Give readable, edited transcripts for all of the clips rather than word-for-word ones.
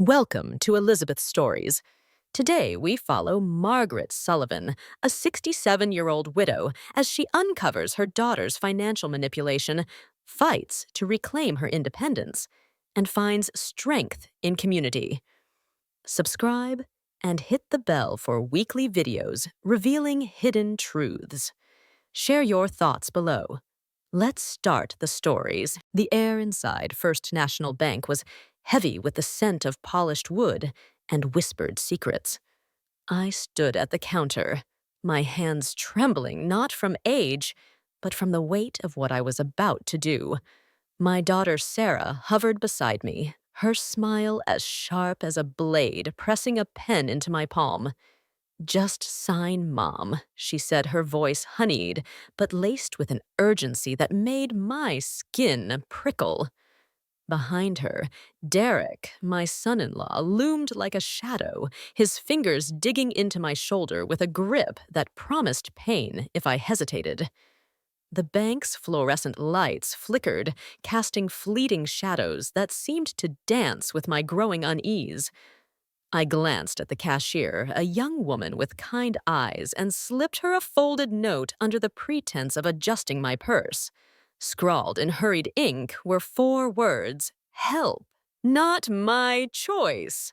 Welcome to Elizabeth Stories. Today we follow Margaret Sullivan, a 67-year-old widow, as she uncovers her daughter's financial manipulation, fights to reclaim her independence, and finds strength in community. Subscribe and hit the bell for weekly videos revealing hidden truths. Share your thoughts below. Let's start the stories. The air inside First National Bank was heavy with the scent of polished wood and whispered secrets. I stood at the counter, my hands trembling not from age, but from the weight of what I was about to do. My daughter Sarah hovered beside me, her smile as sharp as a blade pressing a pen into my palm. "Just sign, Mom," she said, her voice honeyed, but laced with an urgency that made my skin prickle. Behind her, Derek, my son-in-law, loomed like a shadow, his fingers digging into my shoulder with a grip that promised pain if I hesitated. The bank's fluorescent lights flickered, casting fleeting shadows that seemed to dance with my growing unease. I glanced at the cashier, a young woman with kind eyes, and slipped her a folded note under the pretense of adjusting my purse. Scrawled in hurried ink were 4 words, "Help, not my choice."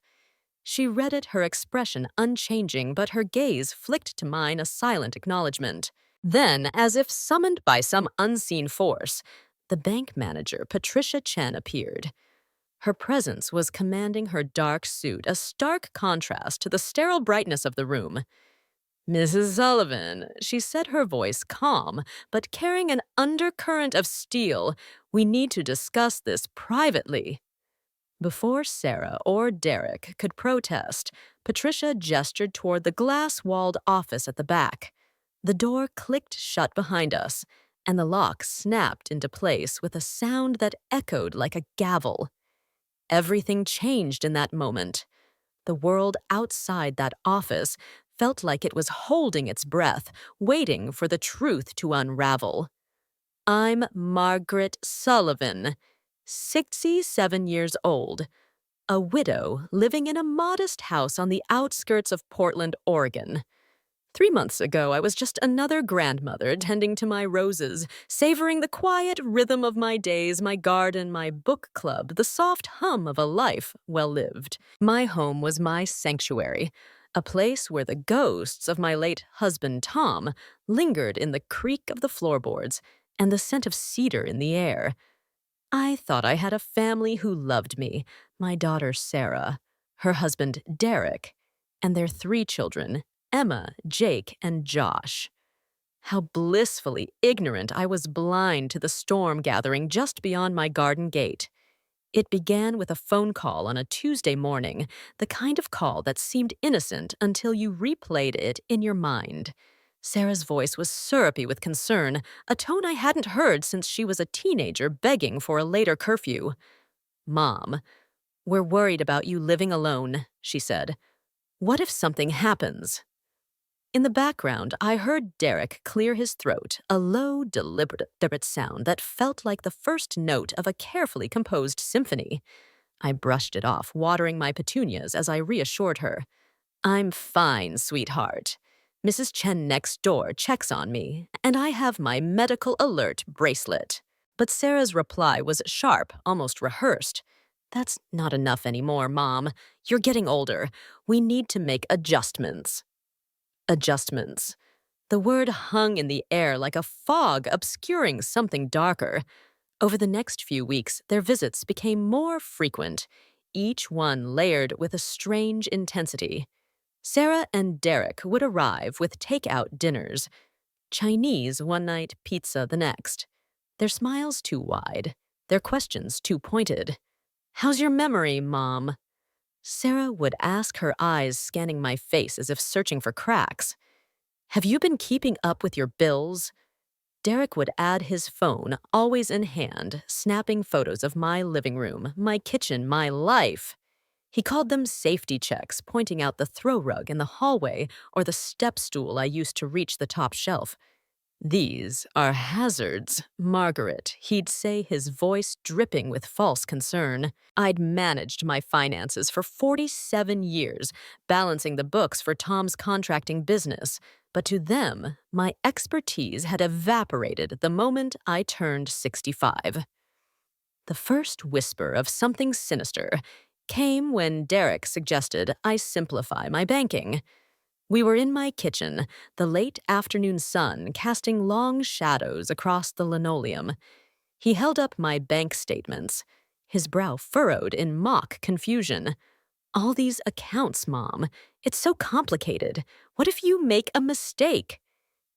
She read it, her expression unchanging, but her gaze flicked to mine a silent acknowledgement. Then, as if summoned by some unseen force, the bank manager, Patricia Chen, appeared. Her presence was commanding, her dark suit a stark contrast to the sterile brightness of the room. "Mrs. Sullivan," she said, her voice calm, but carrying an undercurrent of steel, "we need to discuss this privately." Before Sarah or Derek could protest, Patricia gestured toward the glass-walled office at the back. The door clicked shut behind us, and the lock snapped into place with a sound that echoed like a gavel. Everything changed in that moment. The world outside that office felt like it was holding its breath, waiting for the truth to unravel. I'm Margaret Sullivan, 67 years old, a widow living in a modest house on the outskirts of Portland, Oregon. 3 months ago, I was just another grandmother tending to my roses, savoring the quiet rhythm of my days, my garden, my book club, the soft hum of a life well lived. My home was my sanctuary, a place where the ghosts of my late husband, Tom, lingered in the creak of the floorboards and the scent of cedar in the air. I thought I had a family who loved me, my daughter Sarah, her husband Derek, and their 3 children, Emma, Jake, and Josh. How blissfully ignorant I was, blind to the storm gathering just beyond my garden gate. It began with a phone call on a Tuesday morning, the kind of call that seemed innocent until you replayed it in your mind. Sarah's voice was syrupy with concern, a tone I hadn't heard since she was a teenager begging for a later curfew. "Mom, we're worried about you living alone," she said. "What if something happens?" In the background, I heard Derek clear his throat, a low, deliberate sound that felt like the first note of a carefully composed symphony. I brushed it off, watering my petunias as I reassured her. "I'm fine, sweetheart. Mrs. Chen next door checks on me, and I have my medical alert bracelet." But Sarah's reply was sharp, almost rehearsed. "That's not enough anymore, Mom. You're getting older. We need to make adjustments." Adjustments. The word hung in the air like a fog obscuring something darker. Over the next few weeks, their visits became more frequent, each one layered with a strange intensity. Sarah and Derek would arrive with takeout dinners. Chinese one night, pizza the next. Their smiles too wide, their questions too pointed. "How's your memory, Mom?" Sarah would ask, her eyes scanning my face as if searching for cracks. "Have you been keeping up with your bills?" Derek would add, his phone always in hand, snapping photos of my living room, my kitchen, my life. He called them safety checks, pointing out the throw rug in the hallway or the step stool I used to reach the top shelf. These are hazards, Margaret, he'd say, his voice dripping with false concern. I'd managed my finances for 47 years, balancing the books for Tom's contracting business. But to them, my expertise had evaporated the moment I turned 65. The first whisper of something sinister came when Derek suggested I simplify my banking. We were in my kitchen, the late afternoon sun casting long shadows across the linoleum. He held up my bank statements, his brow furrowed in mock confusion. All these accounts, Mom. It's so complicated. What if you make a mistake?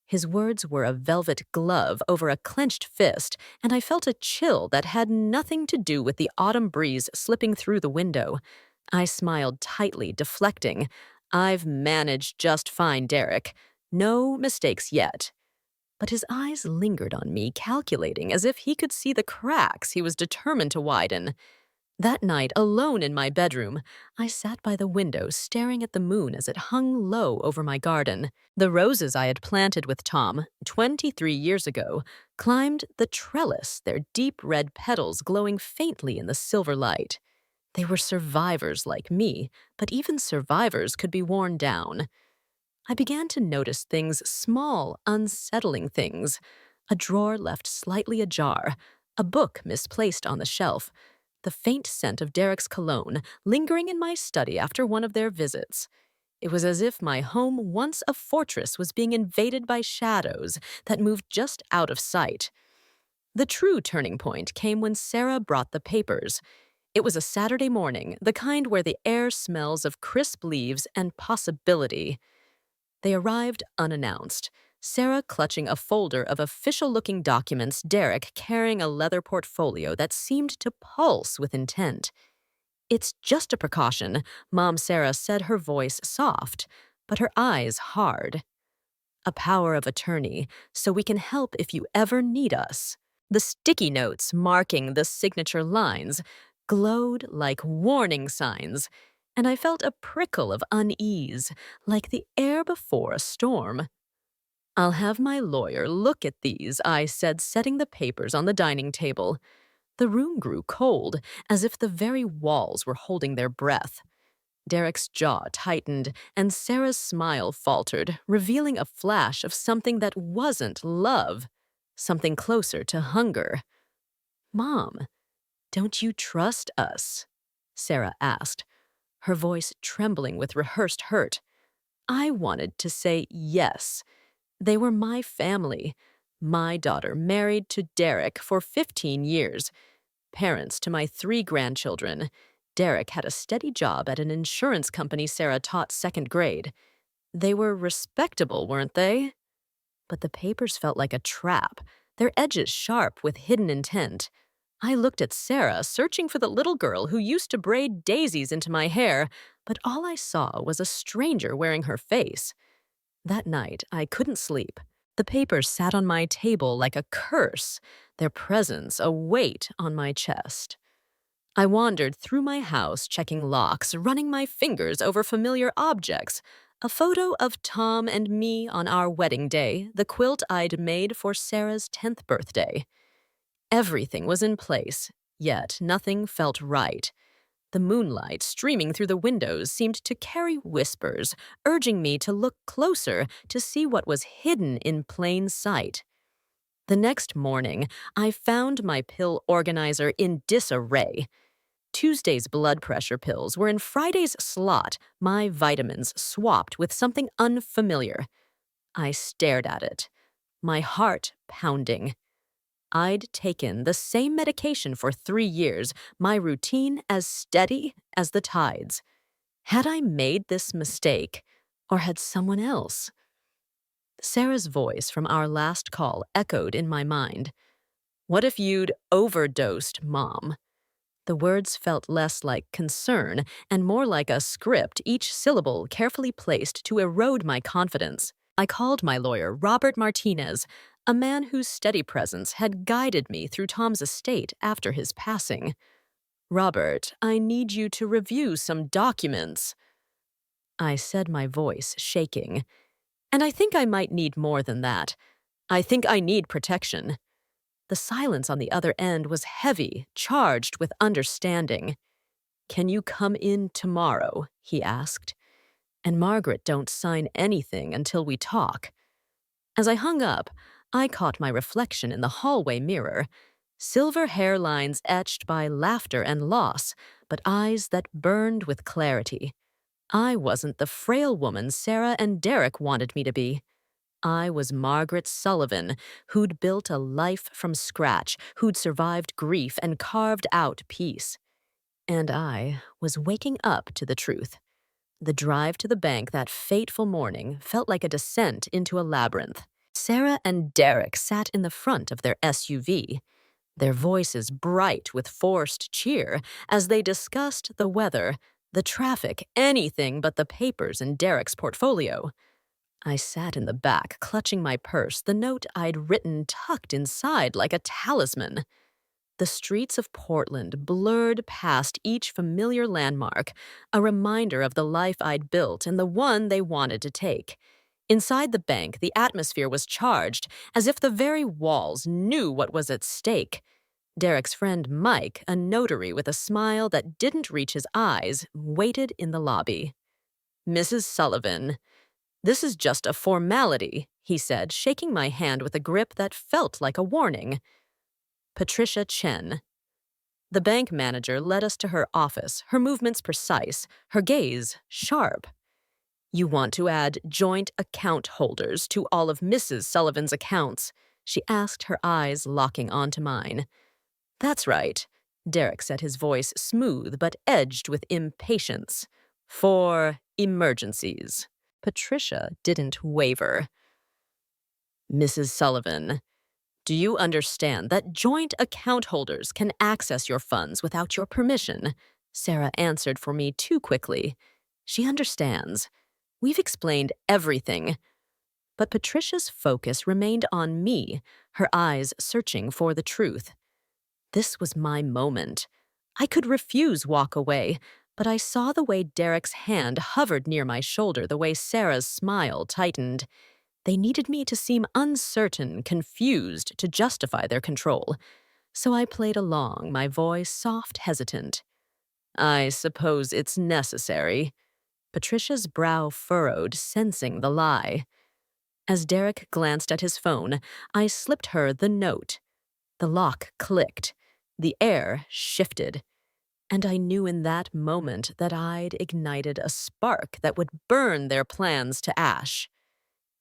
His words were a velvet glove over a clenched fist, and I felt a chill that had nothing to do with the autumn breeze slipping through the window. I smiled tightly, deflecting. I've managed just fine, Derek. No mistakes yet. But his eyes lingered on me, calculating as if he could see the cracks he was determined to widen. That night, alone in my bedroom, I sat by the window staring at the moon as it hung low over my garden. The roses I had planted with Tom 23 years ago climbed the trellis, their deep red petals glowing faintly in the silver light. They were survivors like me, but even survivors could be worn down. I began to notice things, small, unsettling things. A drawer left slightly ajar, a book misplaced on the shelf, the faint scent of Derek's cologne lingering in my study after one of their visits. It was as if my home, once a fortress, was being invaded by shadows that moved just out of sight. The true turning point came when Sarah brought the papers. It was a Saturday morning, the kind where the air smells of crisp leaves and possibility. They arrived unannounced, Sarah clutching a folder of official-looking documents, Derek carrying a leather portfolio that seemed to pulse with intent. "It's just a precaution," Mom Sarah said, her voice soft, but her eyes hard. "A power of attorney, so we can help if you ever need us." The sticky notes marking the signature lines glowed like warning signs, and I felt a prickle of unease, like the air before a storm. "I'll have my lawyer look at these," I said, setting the papers on the dining table. The room grew cold, as if the very walls were holding their breath. Derek's jaw tightened, and Sarah's smile faltered, revealing a flash of something that wasn't love, something closer to hunger. "Mom, don't you trust us?" Sarah asked, her voice trembling with rehearsed hurt. I wanted to say yes. They were my family. My daughter married to Derek for 15 years. Parents to my 3 grandchildren. Derek had a steady job at an insurance company Sarah taught second grade. They were respectable, weren't they? But the papers felt like a trap, their edges sharp with hidden intent. I looked at Sarah, searching for the little girl who used to braid daisies into my hair, but all I saw was a stranger wearing her face. That night, I couldn't sleep. The papers sat on my table like a curse, their presence a weight on my chest. I wandered through my house, checking locks, running my fingers over familiar objects. A photo of Tom and me on our wedding day, the quilt I'd made for Sarah's 10th birthday. Everything was in place, yet nothing felt right. The moonlight streaming through the windows seemed to carry whispers, urging me to look closer to see what was hidden in plain sight. The next morning, I found my pill organizer in disarray. Tuesday's blood pressure pills were in Friday's slot, my vitamins swapped with something unfamiliar. I stared at it, my heart pounding. I'd taken the same medication for 3 years, my routine as steady as the tides. Had I made this mistake, or had someone else? Sarah's voice from our last call echoed in my mind. "What if you'd overdosed, Mom?" The words felt less like concern and more like a script, each syllable carefully placed to erode my confidence. I called my lawyer, Robert Martinez, a man whose steady presence had guided me through Tom's estate after his passing. "Robert, I need you to review some documents." I said, my voice shaking. "And I think I might need more than that. I think I need protection. The silence on the other end was heavy, charged with understanding. Can you come in tomorrow? He asked. And Margaret don't sign anything until we talk. As I hung up, I caught my reflection in the hallway mirror. Silver hairlines etched by laughter and loss, but eyes that burned with clarity. I wasn't the frail woman Sarah and Derek wanted me to be. I was Margaret Sullivan, who'd built a life from scratch, who'd survived grief and carved out peace. And I was waking up to the truth. The drive to the bank that fateful morning felt like a descent into a labyrinth. Sarah and Derek sat in the front of their SUV, their voices bright with forced cheer as they discussed the weather, the traffic, anything but the papers in Derek's portfolio. I sat in the back, clutching my purse, the note I'd written tucked inside like a talisman. The streets of Portland blurred past each familiar landmark, a reminder of the life I'd built and the one they wanted to take. Inside the bank, the atmosphere was charged, as if the very walls knew what was at stake. Derek's friend Mike, a notary with a smile that didn't reach his eyes, waited in the lobby. "Mrs. Sullivan, this is just a formality," he said, shaking my hand with a grip that felt like a warning. "Patricia Chen." The bank manager led us to her office, her movements precise, her gaze sharp. "You want to add joint account holders to all of Mrs. Sullivan's accounts?" she asked, her eyes locking onto mine. "That's right," Derek said, his voice smooth but edged with impatience. "For emergencies." Patricia didn't waver. "Mrs. Sullivan, do you understand that joint account holders can access your funds without your permission?" Sarah answered for me too quickly. She understands. We've explained everything. But Patricia's focus remained on me, her eyes searching for the truth. This was my moment. I could refuse walk away, but I saw the way Derek's hand hovered near my shoulder, the way Sarah's smile tightened. They needed me to seem uncertain, confused, to justify their control. So I played along, my voice soft, hesitant. "I suppose it's necessary." Patricia's brow furrowed, sensing the lie. As Derek glanced at his phone, I slipped her the note. The lock clicked. The air shifted. And I knew in that moment that I'd ignited a spark that would burn their plans to ash.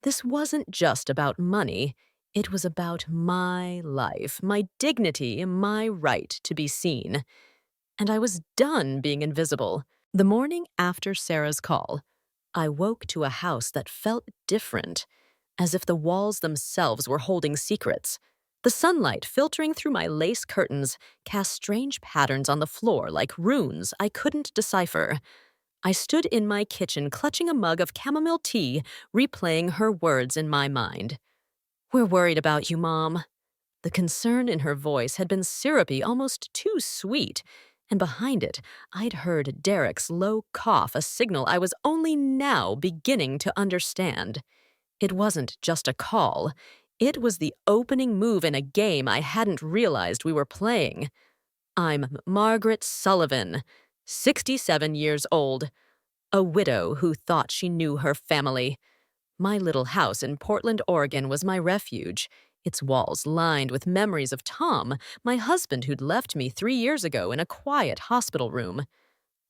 This wasn't just about money. It was about my life, my dignity, my right to be seen. And I was done being invisible. The morning after Sarah's call, I woke to a house that felt different, as if the walls themselves were holding secrets. The sunlight filtering through my lace curtains cast strange patterns on the floor like runes I couldn't decipher. I stood in my kitchen clutching a mug of chamomile tea, replaying her words in my mind. "We're worried about you, Mom." The concern in her voice had been syrupy, almost too sweet, and behind it, I'd heard Derek's low cough, a signal I was only now beginning to understand. It wasn't just a call. It was the opening move in a game I hadn't realized we were playing. I'm Margaret Sullivan, 67 years old, a widow who thought she knew her family. My little house in Portland, Oregon was my refuge, its walls lined with memories of Tom, my husband who'd left me 3 years ago in a quiet hospital room.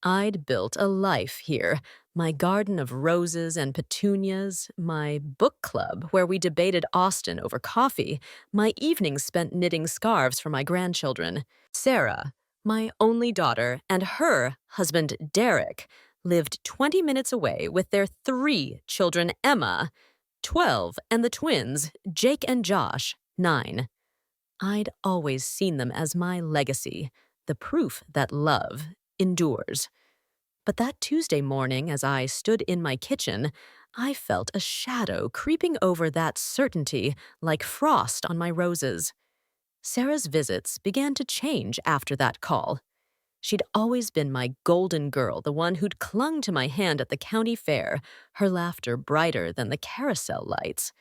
I'd built a life here, my garden of roses and petunias, my book club where we debated Austen over coffee, my evenings spent knitting scarves for my grandchildren. Sarah, my only daughter, and her husband Derek lived 20 minutes away with their 3 children, Emma, 12, and the twins, Jake and Josh, 9. I'd always seen them as my legacy, the proof that love endures. But that Tuesday morning, as I stood in my kitchen, I felt a shadow creeping over that certainty like frost on my roses. Sarah's visits began to change after that call. She'd always been my golden girl, the one who'd clung to my hand at the county fair, her laughter brighter than the carousel lights.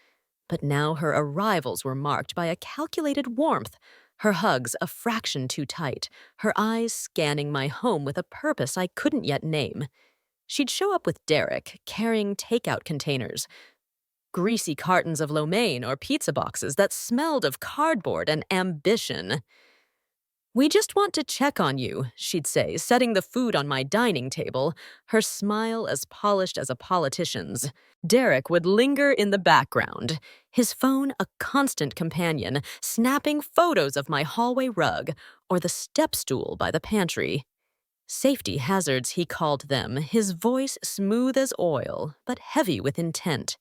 But now her arrivals were marked by a calculated warmth, her hugs a fraction too tight, her eyes scanning my home with a purpose I couldn't yet name. She'd show up with Derek, carrying takeout containers, greasy cartons of lo mein or pizza boxes that smelled of cardboard and ambition. "We just want to check on you," she'd say, setting the food on my dining table, her smile as polished as a politician's. Derek would linger in the background, his phone a constant companion, snapping photos of my hallway rug or the step stool by the pantry. Safety hazards, he called them, his voice smooth as oil, but heavy with intent.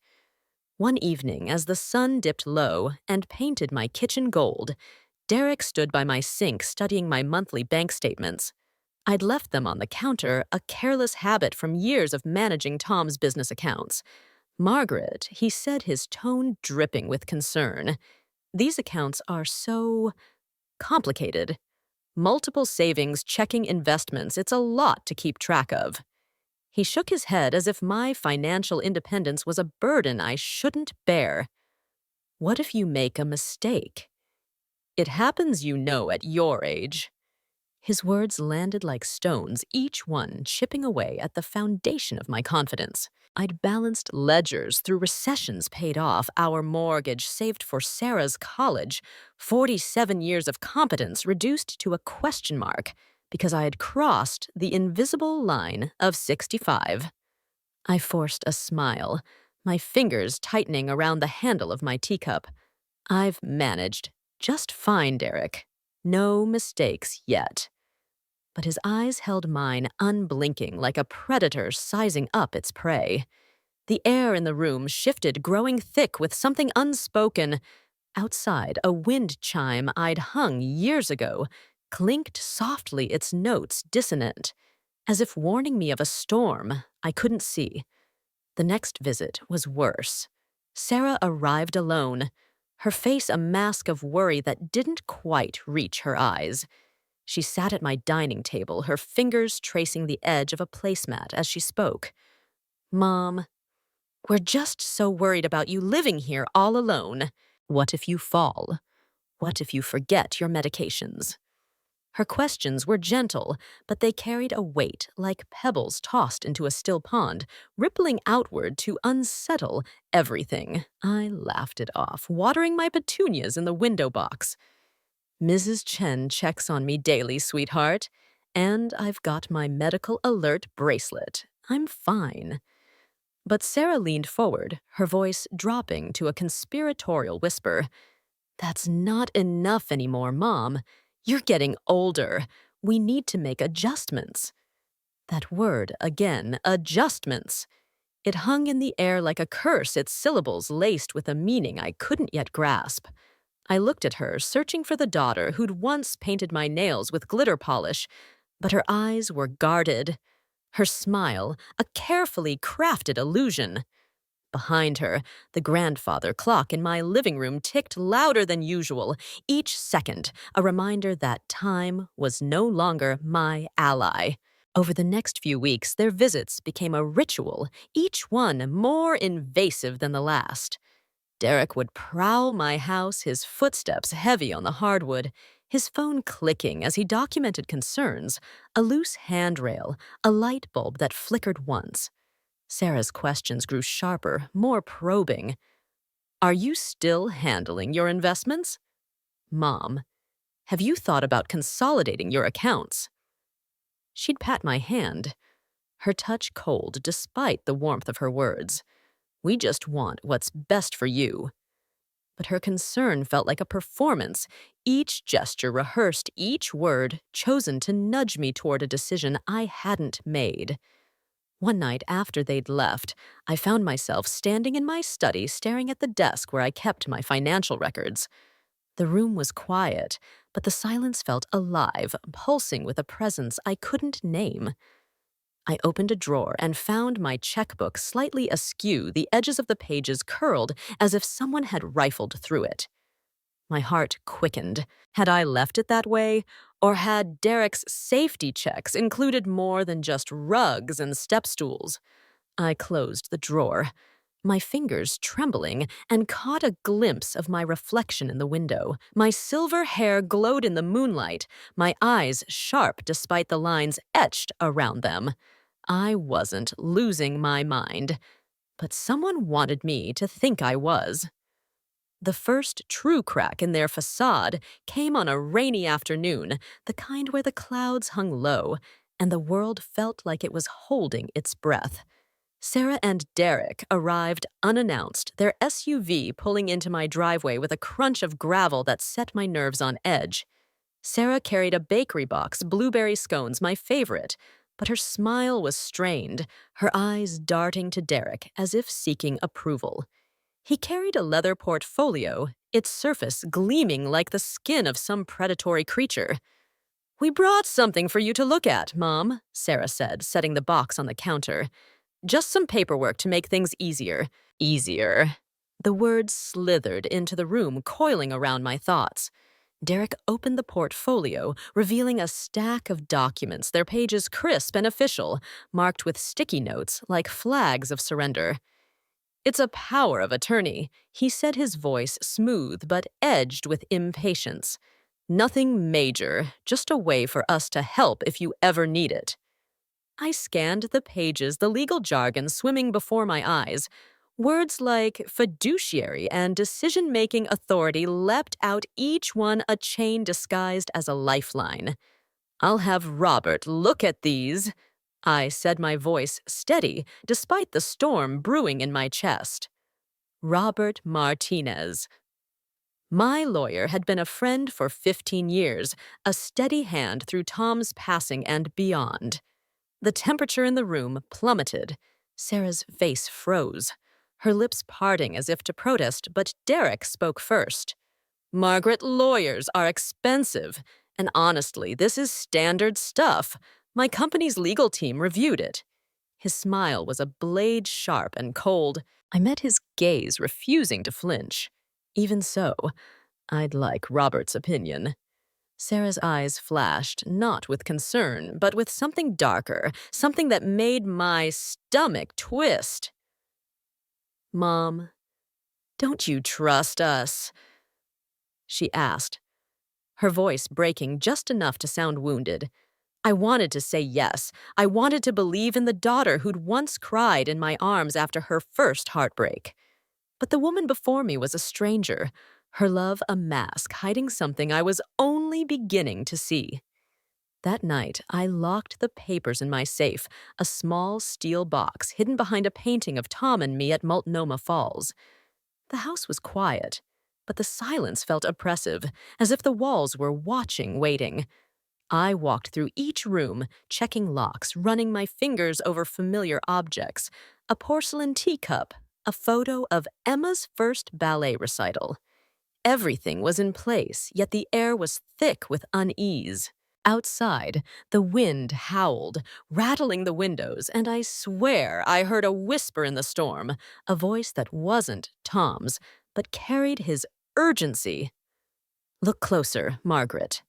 One evening, as the sun dipped low and painted my kitchen gold, Derek stood by my sink studying my monthly bank statements. I'd left them on the counter, a careless habit from years of managing Tom's business accounts. "Margaret," he said, his tone dripping with concern, "these accounts are so complicated. Multiple savings, checking investments, it's a lot to keep track of." He shook his head as if my financial independence was a burden I shouldn't bear. "What if you make a mistake? It happens, you know, at your age." His words landed like stones, each one chipping away at the foundation of my confidence. I'd balanced ledgers through recessions paid off, our mortgage saved for Sarah's college, 47 years of competence reduced to a question mark because I had crossed the invisible line of 65. I forced a smile, my fingers tightening around the handle of my teacup. "I've managed just fine, Derek. No mistakes yet." But his eyes held mine unblinking like a predator sizing up its prey. The air in the room shifted, growing thick with something unspoken. Outside, a wind chime I'd hung years ago clinked softly, its notes dissonant, as if warning me of a storm I couldn't see. The next visit was worse. Sarah arrived alone, her face a mask of worry that didn't quite reach her eyes. She sat at my dining table, her fingers tracing the edge of a placemat as she spoke. "Mom, we're just so worried about you living here all alone. What if you fall? What if you forget your medications?" Her questions were gentle, but they carried a weight like pebbles tossed into a still pond, rippling outward to unsettle everything. I laughed it off, watering my petunias in the window box. "Mrs. Chen checks on me daily, sweetheart, and I've got my medical alert bracelet. I'm fine." But Sarah leaned forward, her voice dropping to a conspiratorial whisper. "That's not enough anymore, Mom. You're getting older. We need to make adjustments." That word again, adjustments. It hung in the air like a curse, its syllables laced with a meaning I couldn't yet grasp. I looked at her, searching for the daughter who'd once painted my nails with glitter polish, but her eyes were guarded. Her smile, a carefully crafted illusion. Behind her, the grandfather clock in my living room ticked louder than usual, each second a reminder that time was no longer my ally. Over the next few weeks, their visits became a ritual, each one more invasive than the last. Derek would prowl my house, his footsteps heavy on the hardwood, his phone clicking as he documented concerns, a loose handrail, a light bulb that flickered once. Sarah's questions grew sharper, more probing. "Are you still handling your investments? Mom, have you thought about consolidating your accounts?" She'd pat my hand, her touch cold despite the warmth of her words. "We just want what's best for you." But her concern felt like a performance, each gesture rehearsed, each word chosen to nudge me toward a decision I hadn't made. One night after they'd left, I found myself standing in my study staring at the desk where I kept my financial records. The room was quiet, but the silence felt alive, pulsing with a presence I couldn't name. I opened a drawer and found my checkbook slightly askew, the edges of the pages curled as if someone had rifled through it. My heart quickened. Had I left it that way? Or had Derek's safety checks included more than just rugs and step stools? I closed the drawer. my fingers trembling, and caught a glimpse of my reflection in the window. My silver hair glowed in the moonlight, my eyes sharp despite the lines etched around them. I wasn't losing my mind, but someone wanted me to think I was. The first true crack in their facade came on a rainy afternoon, the kind where the clouds hung low, and the world felt like it was holding its breath. Sarah and Derek arrived unannounced, their SUV pulling into my driveway with a crunch of gravel that set my nerves on edge. Sarah carried a bakery box, blueberry scones, my favorite, but her smile was strained, her eyes darting to Derek as if seeking approval. He carried a leather portfolio, its surface gleaming like the skin of some predatory creature. "We brought something for you to look at, Mom," Sarah said, setting the box on the counter. "Just some paperwork to make things easier." Easier. The words slithered into the room, coiling around my thoughts. Derek opened the portfolio, revealing a stack of documents, their pages crisp and official, marked with sticky notes like flags of surrender. "It's a power of attorney," he said, his voice smooth but edged with impatience. "Nothing major, just a way for us to help if you ever need it." I scanned the pages, the legal jargon swimming before my eyes. Words like fiduciary and decision-making authority leapt out, each one a chain disguised as a lifeline. "I'll have Robert look at these," I said, my voice steady despite the storm brewing in my chest. Robert Martinez. My lawyer had been a friend for 15 years, a steady hand through Tom's passing and beyond. The temperature in the room plummeted. Sarah's face froze, her lips parting as if to protest, but Derek spoke first. "Margaret, lawyers are expensive, and honestly, this is standard stuff. My company's legal team reviewed it." His smile was a blade sharp and cold. I met his gaze, refusing to flinch. Even so, I'd like Robert's opinion. Sarah's eyes flashed, not with concern, but with something darker, something that made my stomach twist. "Mom, don't you trust us?" she asked, her voice breaking just enough to sound wounded. I wanted to say yes. I wanted to believe in the daughter who'd once cried in my arms after her first heartbreak. But the woman before me was a stranger, her love a mask hiding something I was only beginning to see. That night, I locked the papers in my safe, a small steel box hidden behind a painting of Tom and me at Multnomah Falls. The house was quiet, but the silence felt oppressive, as if the walls were watching, waiting. I walked through each room, checking locks, running my fingers over familiar objects, a porcelain teacup, a photo of Emma's first ballet recital. Everything was in place, yet the air was thick with unease. Outside, the wind howled, rattling the windows, and I swear I heard a whisper in the storm, a voice that wasn't Tom's, but carried his urgency. "Look closer, Margaret."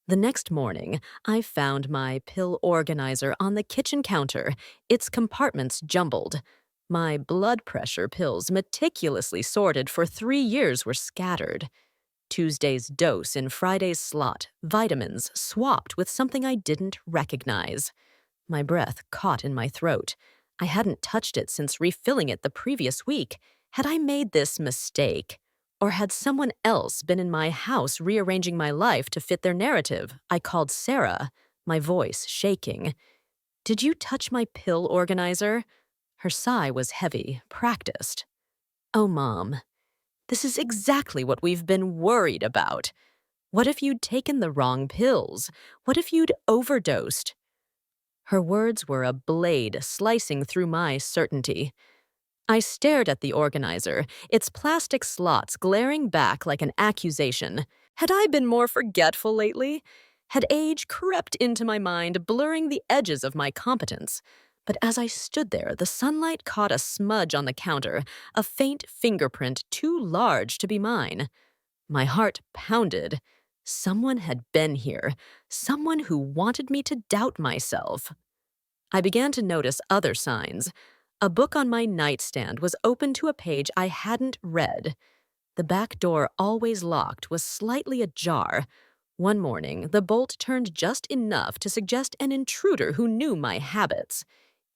The next morning, I found my pill organizer on the kitchen counter, its compartments jumbled. My blood pressure pills, meticulously sorted for 3 years, were scattered. Tuesday's dose in Friday's slot, vitamins swapped with something I didn't recognize. My breath caught in my throat. I hadn't touched it since refilling it the previous week. Had I made this mistake? Or had someone else been in my house rearranging my life to fit their narrative? I called Sarah, my voice shaking. "Did you touch my pill organizer?" Her sigh was heavy, practiced. "Oh, Mom, this is exactly what we've been worried about. What if you'd taken the wrong pills? What if you'd overdosed?" Her words were a blade slicing through my certainty. I stared at the organizer, its plastic slots glaring back like an accusation. Had I been more forgetful lately? Had age crept into my mind, blurring the edges of my competence? But as I stood there, the sunlight caught a smudge on the counter, a faint fingerprint too large to be mine. My heart pounded. Someone had been here, someone who wanted me to doubt myself. I began to notice other signs. A book on my nightstand was open to a page I hadn't read. The back door, always locked, was slightly ajar. One morning, the bolt turned just enough to suggest an intruder who knew my habits.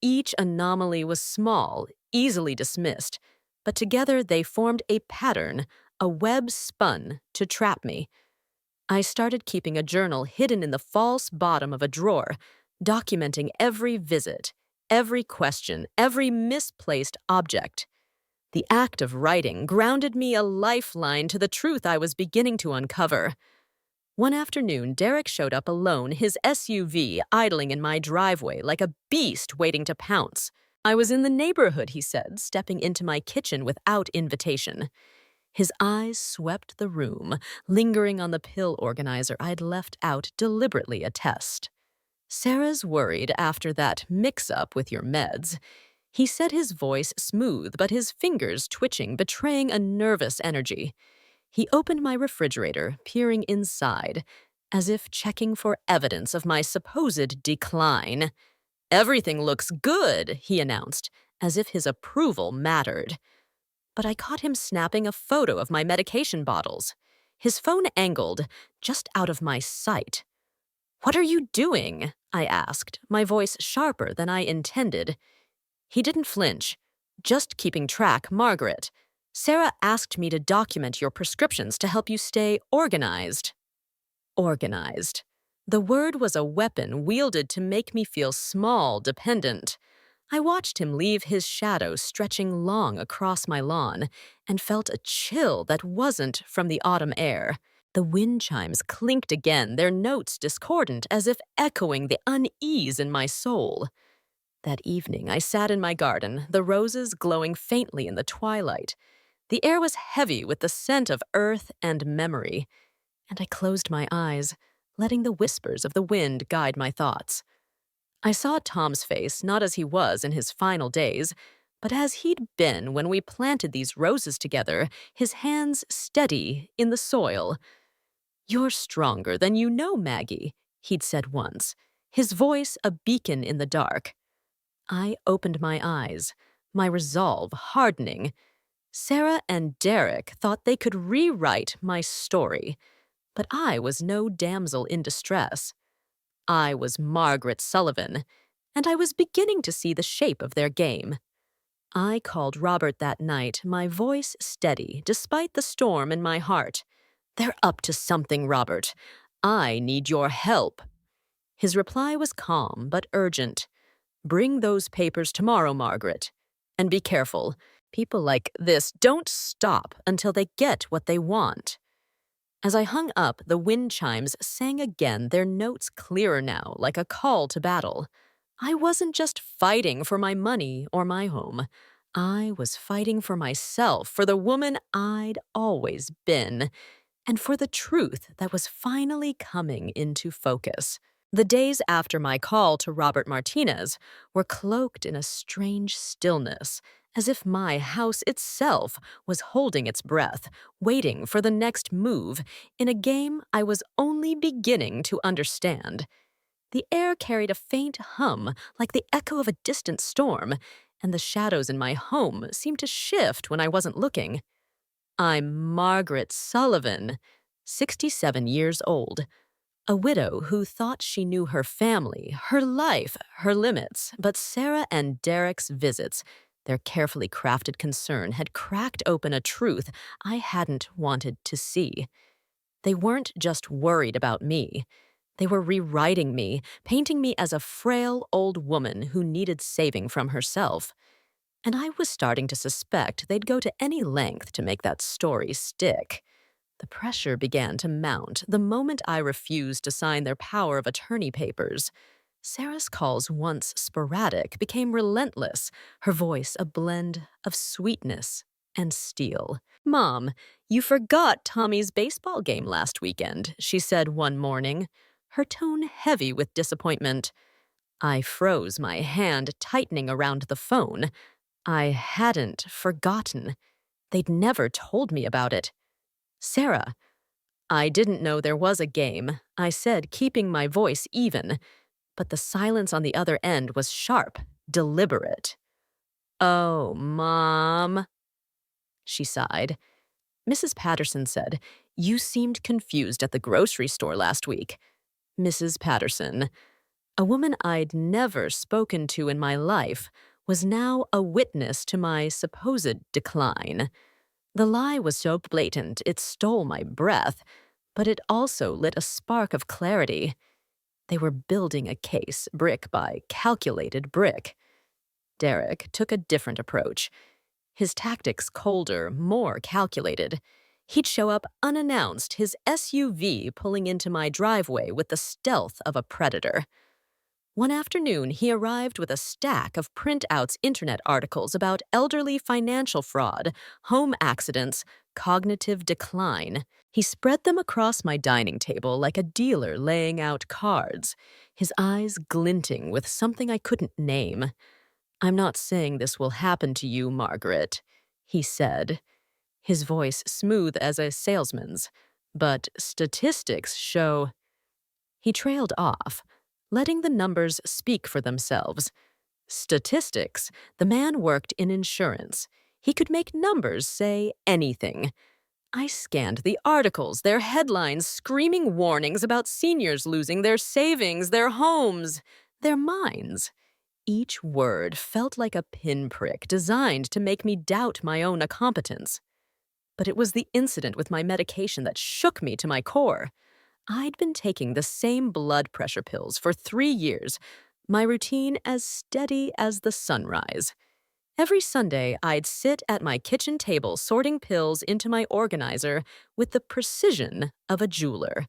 Each anomaly was small, easily dismissed, but together they formed a pattern, a web spun to trap me. I started keeping a journal hidden in the false bottom of a drawer, documenting every visit, every question, every misplaced object. The act of writing grounded me a lifeline to the truth I was beginning to uncover. One afternoon, Derek showed up alone, his SUV idling in my driveway like a beast waiting to pounce. I was in the neighborhood, he said, stepping into my kitchen without invitation. His eyes swept the room, lingering on the pill organizer I'd left out deliberately a test. Sarah's worried after that mix-up with your meds. He said, his voice smooth but his fingers twitching, betraying a nervous energy. He opened my refrigerator, peering inside, as if checking for evidence of my supposed decline. "Everything looks good," he announced, as if his approval mattered. But I caught him snapping a photo of my medication bottles. His phone angled, just out of my sight. "What are you doing?" I asked, my voice sharper than I intended. He didn't flinch. "Just keeping track, Margaret. Sarah asked me to document your prescriptions to help you stay organized." Organized. The word was a weapon wielded to make me feel small, dependent. I watched him leave his shadow stretching long across my lawn and felt a chill that wasn't from the autumn air. The wind chimes clinked again, their notes discordant as if echoing the unease in my soul. That evening, I sat in my garden, the roses glowing faintly in the twilight. The air was heavy with the scent of earth and memory, and I closed my eyes, letting the whispers of the wind guide my thoughts. I saw Tom's face not as he was in his final days, but as he'd been when we planted these roses together, his hands steady in the soil. "You're stronger than you know, Maggie," he'd said once, his voice a beacon in the dark. I opened my eyes, my resolve hardening. Sarah and Derek thought they could rewrite my story, but I was no damsel in distress. I was Margaret Sullivan, and I was beginning to see the shape of their game. I called Robert that night, my voice steady, despite the storm in my heart. "They're up to something, Robert. I need your help." His reply was calm but urgent. "Bring those papers tomorrow, Margaret. And be careful. People like this don't stop until they get what they want." As I hung up, the wind chimes sang again, their notes clearer now, like a call to battle. I wasn't just fighting for my money or my home. I was fighting for myself, for the woman I'd always been, and for the truth that was finally coming into focus. The days after my call to Robert Martinez were cloaked in a strange stillness, as if my house itself was holding its breath, waiting for the next move in a game I was only beginning to understand. The air carried a faint hum, like the echo of a distant storm, and the shadows in my home seemed to shift when I wasn't looking. I'm Margaret Sullivan, 67 years old, a widow who thought she knew her family, her life, her limits, but Sarah and Derek's visits, their carefully crafted concern, had cracked open a truth I hadn't wanted to see. They weren't just worried about me. They were rewriting me, painting me as a frail old woman who needed saving from herself. And I was starting to suspect they'd go to any length to make that story stick. The pressure began to mount the moment I refused to sign their power of attorney papers. Sarah's calls, once sporadic, became relentless, her voice a blend of sweetness and steel. "Mom, you forgot Tommy's baseball game last weekend," she said one morning, her tone heavy with disappointment. I froze, my hand tightening around the phone. I hadn't forgotten. They'd never told me about it. "Sarah, I didn't know there was a game," I said, keeping my voice even, but the silence on the other end was sharp, deliberate. Oh, Mom, she sighed. Mrs. Patterson said, "You seemed confused at the grocery store last week." Mrs. Patterson, a woman I'd never spoken to in my life, was now a witness to my supposed decline. The lie was so blatant it stole my breath, but it also lit a spark of clarity. They were building a case, brick by calculated brick. Derek took a different approach. His tactics colder, more calculated. He'd show up unannounced, his SUV pulling into my driveway with the stealth of a predator. One afternoon, he arrived with a stack of printouts internet articles about elderly financial fraud, home accidents, cognitive decline. He spread them across my dining table like a dealer laying out cards, his eyes glinting with something I couldn't name. "I'm not saying this will happen to you, Margaret," he said, his voice smooth as a salesman's, "but statistics show—" He trailed off, letting the numbers speak for themselves. Statistics. The man worked in insurance. He could make numbers say anything. I scanned the articles, their headlines screaming warnings about seniors losing their savings, their homes, their minds. Each word felt like a pinprick designed to make me doubt my own incompetence. But it was the incident with my medication that shook me to my core. I'd been taking the same blood pressure pills for 3 years, my routine as steady as the sunrise. Every Sunday, I'd sit at my kitchen table sorting pills into my organizer with the precision of a jeweler.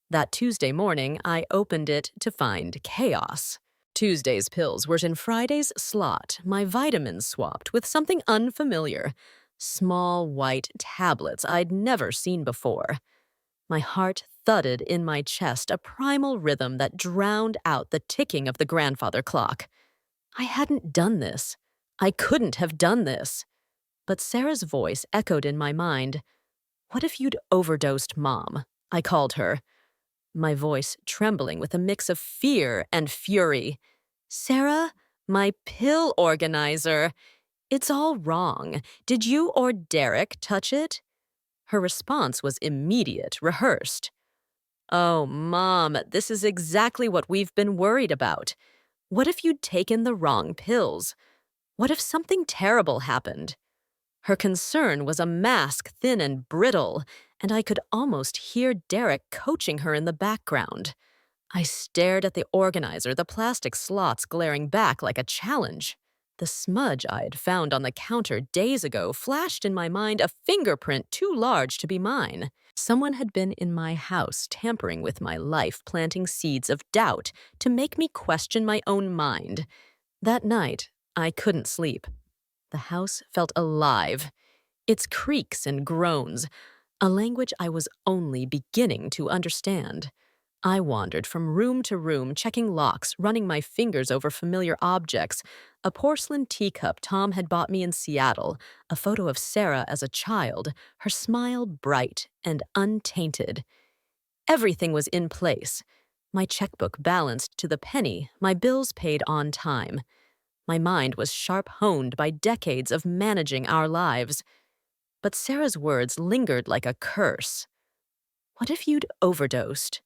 That Tuesday morning, I opened it to find chaos. Tuesday's pills were in Friday's slot, my vitamins swapped with something unfamiliar. Small white tablets I'd never seen before. My heart thudded in my chest, a primal rhythm that drowned out the ticking of the grandfather clock. I hadn't done this. I couldn't have done this. But Sarah's voice echoed in my mind. "What if you'd overdosed, Mom?" I called her, my voice trembling with a mix of fear and fury. "Sarah, my pill organizer. It's all wrong. Did you or Derek touch it?" Her response was immediate, rehearsed. "Oh, Mom, this is exactly what we've been worried about. What if you'd taken the wrong pills? What if something terrible happened?" Her concern was a mask thin and brittle, and I could almost hear Derek coaching her in the background. I stared at the organizer, the plastic slots glaring back like a challenge. The smudge I had found on the counter days ago flashed in my mind, a fingerprint too large to be mine. Someone had been in my house tampering with my life, planting seeds of doubt to make me question my own mind. That night, I couldn't sleep. The house felt alive. Its creaks and groans, a language I was only beginning to understand. I wandered from room to room, checking locks, running my fingers over familiar objects. A porcelain teacup Tom had bought me in Seattle, a photo of Sarah as a child, her smile bright and untainted. Everything was in place. My checkbook balanced to the penny, my bills paid on time. My mind was sharp-honed by decades of managing our lives. But Sarah's words lingered like a curse. "What if you'd overdosed?"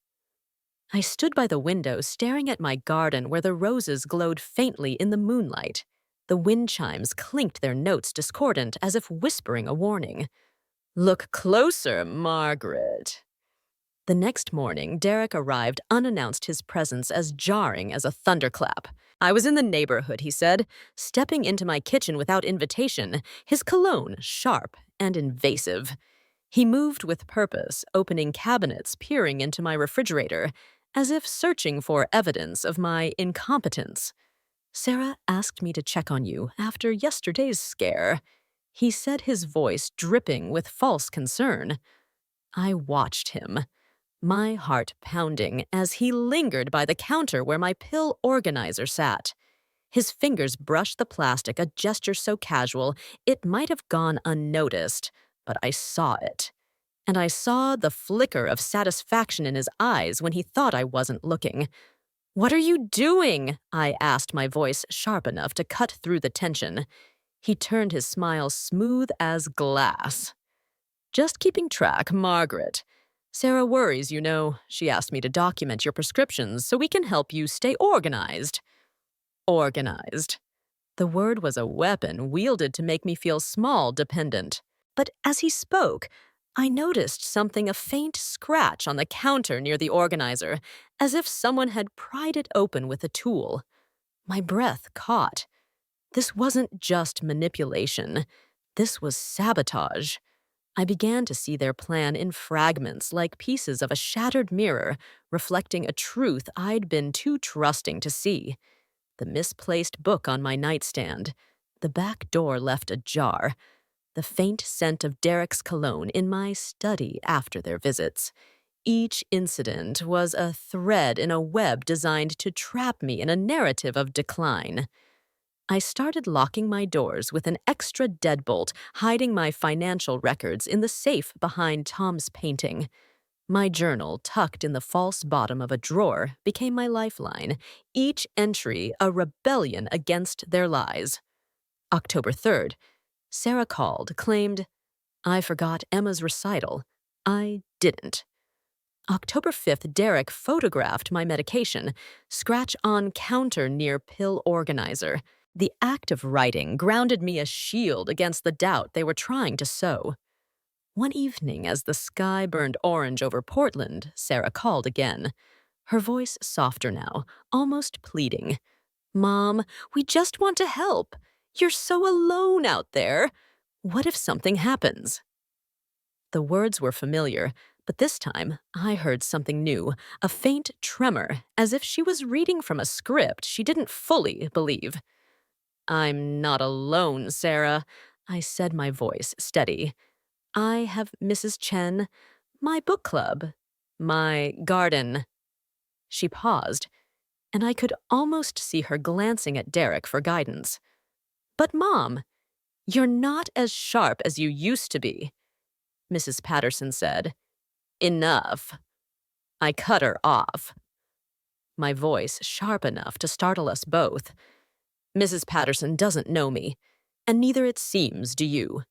I stood by the window staring at my garden where the roses glowed faintly in the moonlight. The wind chimes clinked their notes discordant as if whispering a warning. "Look closer, Margaret." The next morning, Derek arrived unannounced, his presence as jarring as a thunderclap. "I was in the neighborhood," he said, stepping into my kitchen without invitation, his cologne sharp and invasive. He moved with purpose, opening cabinets, peering into my refrigerator, as if searching for evidence of my incompetence. "Sarah asked me to check on you after yesterday's scare," he said, his voice dripping with false concern. I watched him, my heart pounding, as he lingered by the counter where my pill organizer sat. His fingers brushed the plastic, a gesture so casual it might have gone unnoticed, but I saw it. And I saw the flicker of satisfaction in his eyes when he thought I wasn't looking. "What are you doing?" I asked, my voice sharp enough to cut through the tension. He turned his smile smooth as glass. Just keeping track, Margaret. Sarah worries, you know. She asked me to document your prescriptions so we can help you stay organized. Organized. The word was a weapon wielded to make me feel small dependent. But as he spoke, I noticed something a faint scratch on the counter near the organizer, as if someone had pried it open with a tool. My breath caught. This wasn't just manipulation. This was sabotage. I began to see their plan in fragments like pieces of a shattered mirror, reflecting a truth I'd been too trusting to see. The misplaced book on my nightstand, the back door left ajar, the faint scent of Derek's cologne in my study after their visits. Each incident was a thread in a web designed to trap me in a narrative of decline. I started locking my doors with an extra deadbolt, hiding my financial records in the safe behind Tom's painting. My journal, tucked in the false bottom of a drawer, became my lifeline, each entry a rebellion against their lies. October 3rd, Sarah called, claimed, I forgot Emma's recital. I didn't. October 5th, Derek photographed my medication, scratch on counter near pill organizer. The act of writing grounded me a shield against the doubt they were trying to sow. One evening, as the sky burned orange over Portland, Sarah called again. Her voice softer now, almost pleading. Mom, we just want to help. You're so alone out there. What if something happens? The words were familiar, but this time I heard something new, a faint tremor, as if she was reading from a script she didn't fully believe. I'm not alone, Sarah, I said, my voice steady. I have Mrs. Chen, my book club, my garden. She paused, and I could almost see her glancing at Derek for guidance. But, Mom, you're not as sharp as you used to be, Mrs. Patterson said. Enough. I cut her off. My voice sharp enough to startle us both. Mrs. Patterson doesn't know me, and neither it seems do you.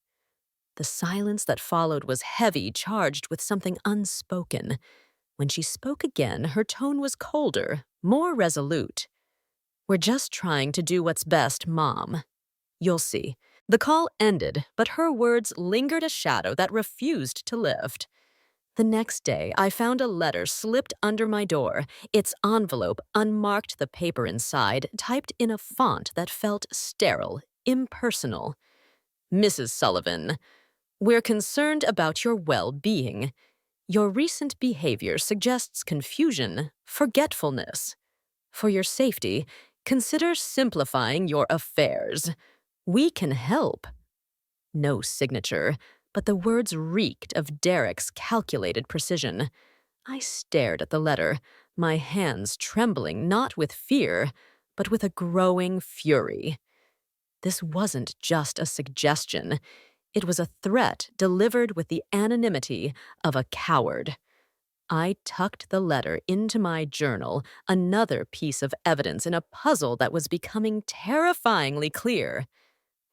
The silence that followed was heavy, charged with something unspoken. When she spoke again, her tone was colder, more resolute. We're just trying to do what's best, Mom. You'll see. The call ended, but her words lingered a shadow that refused to lift. The next day, I found a letter slipped under my door, its envelope unmarked, the paper inside, typed in a font that felt sterile, impersonal. Mrs. Sullivan, we're concerned about your well-being. Your recent behavior suggests confusion, forgetfulness. For your safety, consider simplifying your affairs. We can help. No signature, but the words reeked of Derek's calculated precision. I stared at the letter, my hands trembling not with fear, but with a growing fury. This wasn't just a suggestion. It was a threat delivered with the anonymity of a coward. I tucked the letter into my journal, another piece of evidence in a puzzle that was becoming terrifyingly clear.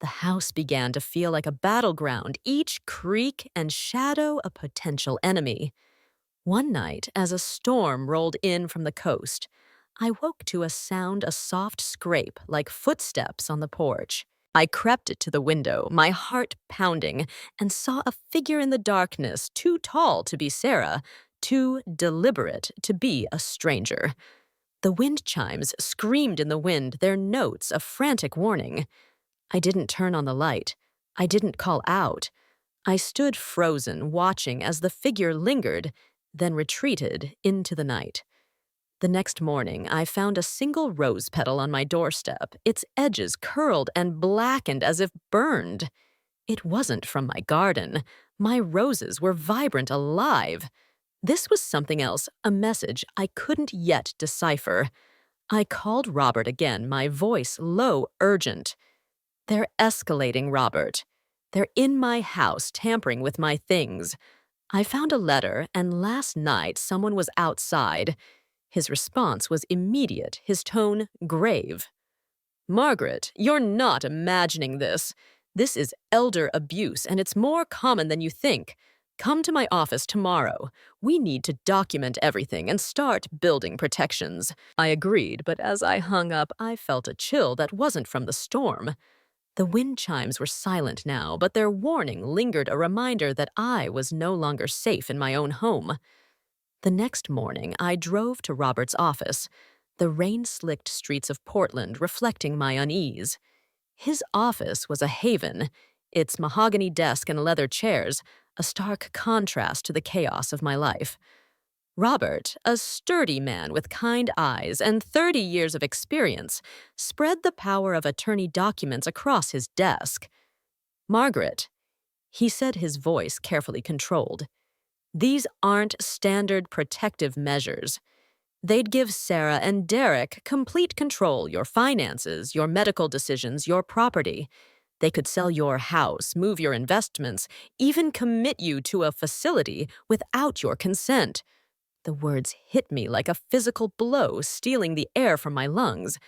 The house began to feel like a battleground, each creak and shadow a potential enemy. One night, as a storm rolled in from the coast, I woke to a sound, a soft scrape like footsteps on the porch. I crept to the window, my heart pounding, and saw a figure in the darkness, too tall to be Sarah, too deliberate to be a stranger. The wind chimes screamed in the wind, their notes a frantic warning. I didn't turn on the light. I didn't call out. I stood frozen, watching as the figure lingered, then retreated into the night. The next morning, I found a single rose petal on my doorstep, its edges curled and blackened as if burned. It wasn't from my garden. My roses were vibrant, alive. This was something else, a message I couldn't yet decipher. I called Robert again, my voice low, urgent. They're escalating, Robert. They're in my house, tampering with my things. I found a letter, and last night someone was outside. His response was immediate, his tone grave. Margaret, you're not imagining this. This is elder abuse, and it's more common than you think. Come to my office tomorrow. We need to document everything and start building protections. I agreed, but as I hung up, I felt a chill that wasn't from the storm. The wind chimes were silent now, but their warning lingered, a reminder that I was no longer safe in my own home. The next morning, I drove to Robert's office, the rain-slicked streets of Portland reflecting my unease. His office was a haven, its mahogany desk and leather chairs, a stark contrast to the chaos of my life. Robert, a sturdy man with kind eyes and 30 years of experience, spread the power of attorney documents across his desk. Margaret, he said, his voice carefully controlled, these aren't standard protective measures. They'd give Sarah and Derek complete control, your finances, your medical decisions, your property. They could sell your house, move your investments, even commit you to a facility without your consent. The words hit me like a physical blow, stealing the air from my lungs.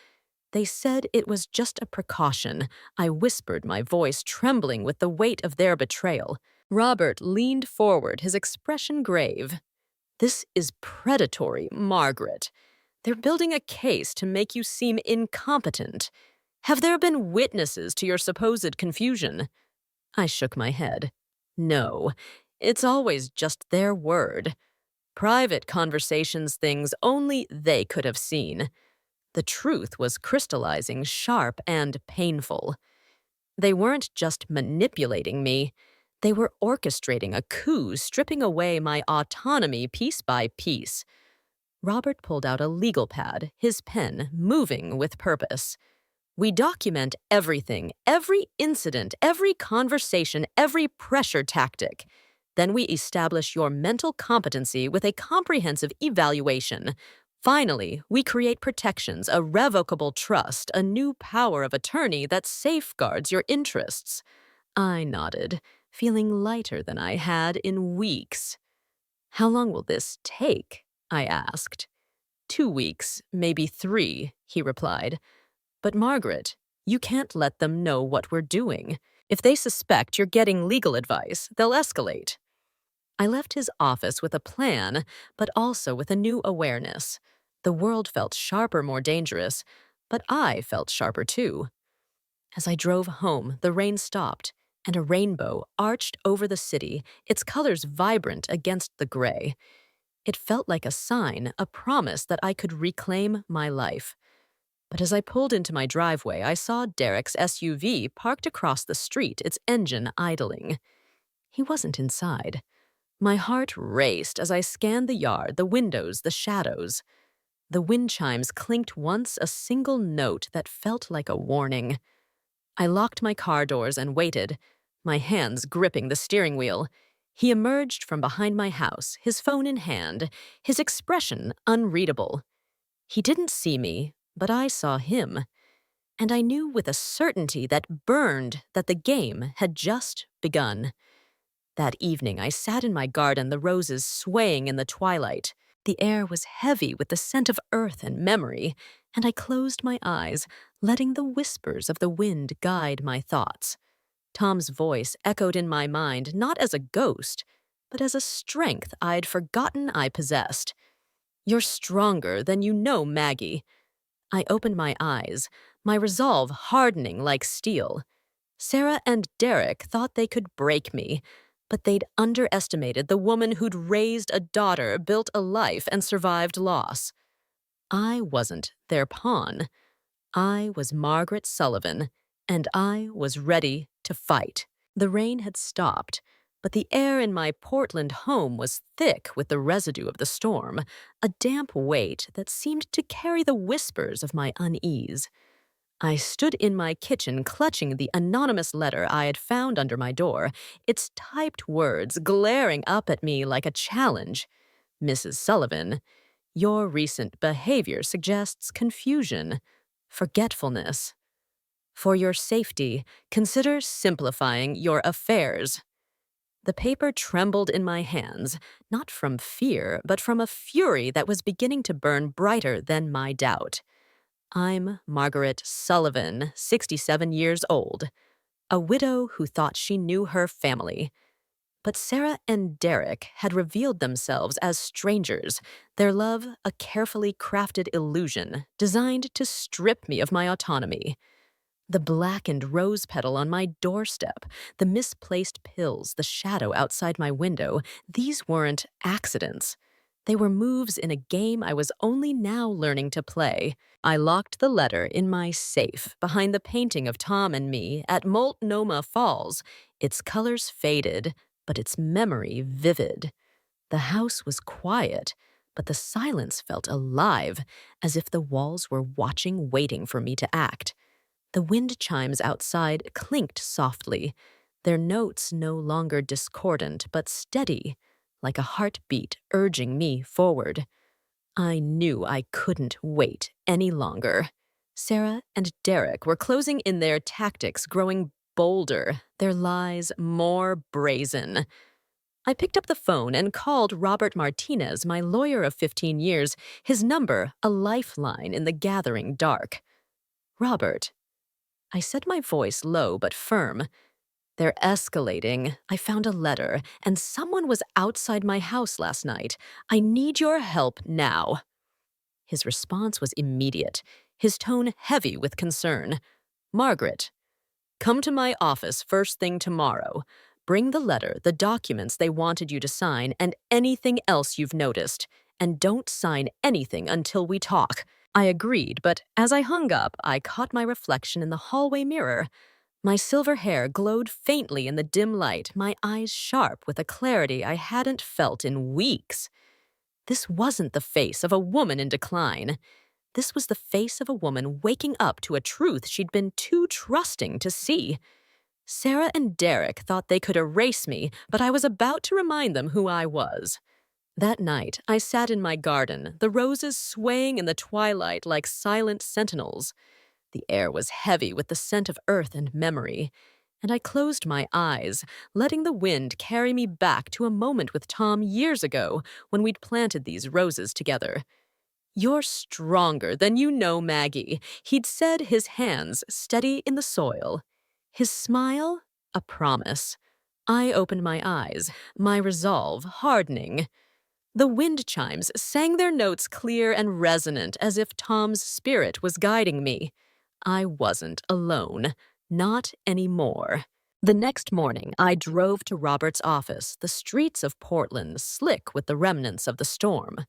They said it was just a precaution. I whispered, my voice trembling with the weight of their betrayal. Robert leaned forward, his expression grave. This is predatory, Margaret. They're building a case to make you seem incompetent. Have there been witnesses to your supposed confusion? I shook my head. No, it's always just their word. Private conversations, things only they could have seen. The truth was crystallizing, sharp and painful. They weren't just manipulating me. They were orchestrating a coup, stripping away my autonomy piece by piece. Robert pulled out a legal pad, his pen moving with purpose. We document everything, every incident, every conversation, every pressure tactic. Then we establish your mental competency with a comprehensive evaluation. Finally, we create protections, a revocable trust, a new power of attorney that safeguards your interests. I nodded, feeling lighter than I had in weeks. How long will this take? I asked. 2 weeks, maybe 3, he replied. But Margaret, you can't let them know what we're doing. If they suspect you're getting legal advice, they'll escalate. I left his office with a plan, but also with a new awareness. The world felt sharper, more dangerous, but I felt sharper too. As I drove home, the rain stopped, and a rainbow arched over the city, its colors vibrant against the gray. It felt like a sign, a promise that I could reclaim my life. But as I pulled into my driveway, I saw Derek's SUV parked across the street, its engine idling. He wasn't inside. My heart raced as I scanned the yard, the windows, the shadows. The wind chimes clinked once, a single note that felt like a warning. I locked my car doors and waited, my hands gripping the steering wheel. He emerged from behind my house, his phone in hand, his expression unreadable. He didn't see me, but I saw him. And I knew with a certainty that burned that the game had just begun. That evening, I sat in my garden, the roses swaying in the twilight. The air was heavy with the scent of earth and memory, and I closed my eyes, letting the whispers of the wind guide my thoughts. Tom's voice echoed in my mind not as a ghost, but as a strength I'd forgotten I possessed. You're stronger than you know, Maggie. I opened my eyes, my resolve hardening like steel. Sarah and Derek thought they could break me, but they'd underestimated the woman who'd raised a daughter, built a life, and survived loss. I wasn't their pawn. I was Margaret Sullivan, and I was ready to fight. The rain had stopped, but the air in my Portland home was thick with the residue of the storm, a damp weight that seemed to carry the whispers of my unease. I stood in my kitchen clutching the anonymous letter I had found under my door, its typed words glaring up at me like a challenge. Mrs. Sullivan, your recent behavior suggests confusion, forgetfulness. For your safety, consider simplifying your affairs. The paper trembled in my hands, not from fear, but from a fury that was beginning to burn brighter than my doubt. I'm Margaret Sullivan, 67 years old, a widow who thought she knew her family. But Sarah and Derek had revealed themselves as strangers, their love a carefully crafted illusion designed to strip me of my autonomy. The blackened rose petal on my doorstep, the misplaced pills, the shadow outside my window, these weren't accidents. They were moves in a game I was only now learning to play. I locked the letter in my safe behind the painting of Tom and me at Multnomah Falls, its colors faded, but its memory vivid. The house was quiet, but the silence felt alive, as if the walls were watching, waiting for me to act. The wind chimes outside clinked softly, their notes no longer discordant but steady, like a heartbeat urging me forward. I knew I couldn't wait any longer. Sarah and Derek were closing in, their tactics growing bolder, their lies more brazen. I picked up the phone and called Robert Martinez, my lawyer of 15 years, his number a lifeline in the gathering dark. Robert. I said, my voice low but firm. They're escalating. I found a letter, and someone was outside my house last night. I need your help now. His response was immediate, his tone heavy with concern. Margaret, come to my office first thing tomorrow. Bring the letter, the documents they wanted you to sign, and anything else you've noticed. And don't sign anything until we talk. I agreed, but as I hung up, I caught my reflection in the hallway mirror. My silver hair glowed faintly in the dim light, my eyes sharp with a clarity I hadn't felt in weeks. This wasn't the face of a woman in decline. This was the face of a woman waking up to a truth she'd been too trusting to see. Sarah and Derek thought they could erase me, but I was about to remind them who I was. That night, I sat in my garden, the roses swaying in the twilight like silent sentinels. The air was heavy with the scent of earth and memory, and I closed my eyes, letting the wind carry me back to a moment with Tom years ago when we'd planted these roses together. You're stronger than you know, Maggie, he'd said, his hands steady in the soil. His smile, a promise. I opened my eyes, my resolve hardening. The wind chimes sang their notes clear and resonant as if Tom's spirit was guiding me. I wasn't alone. Not anymore. The next morning, I drove to Robert's office, the streets of Portland slick with the remnants of the storm.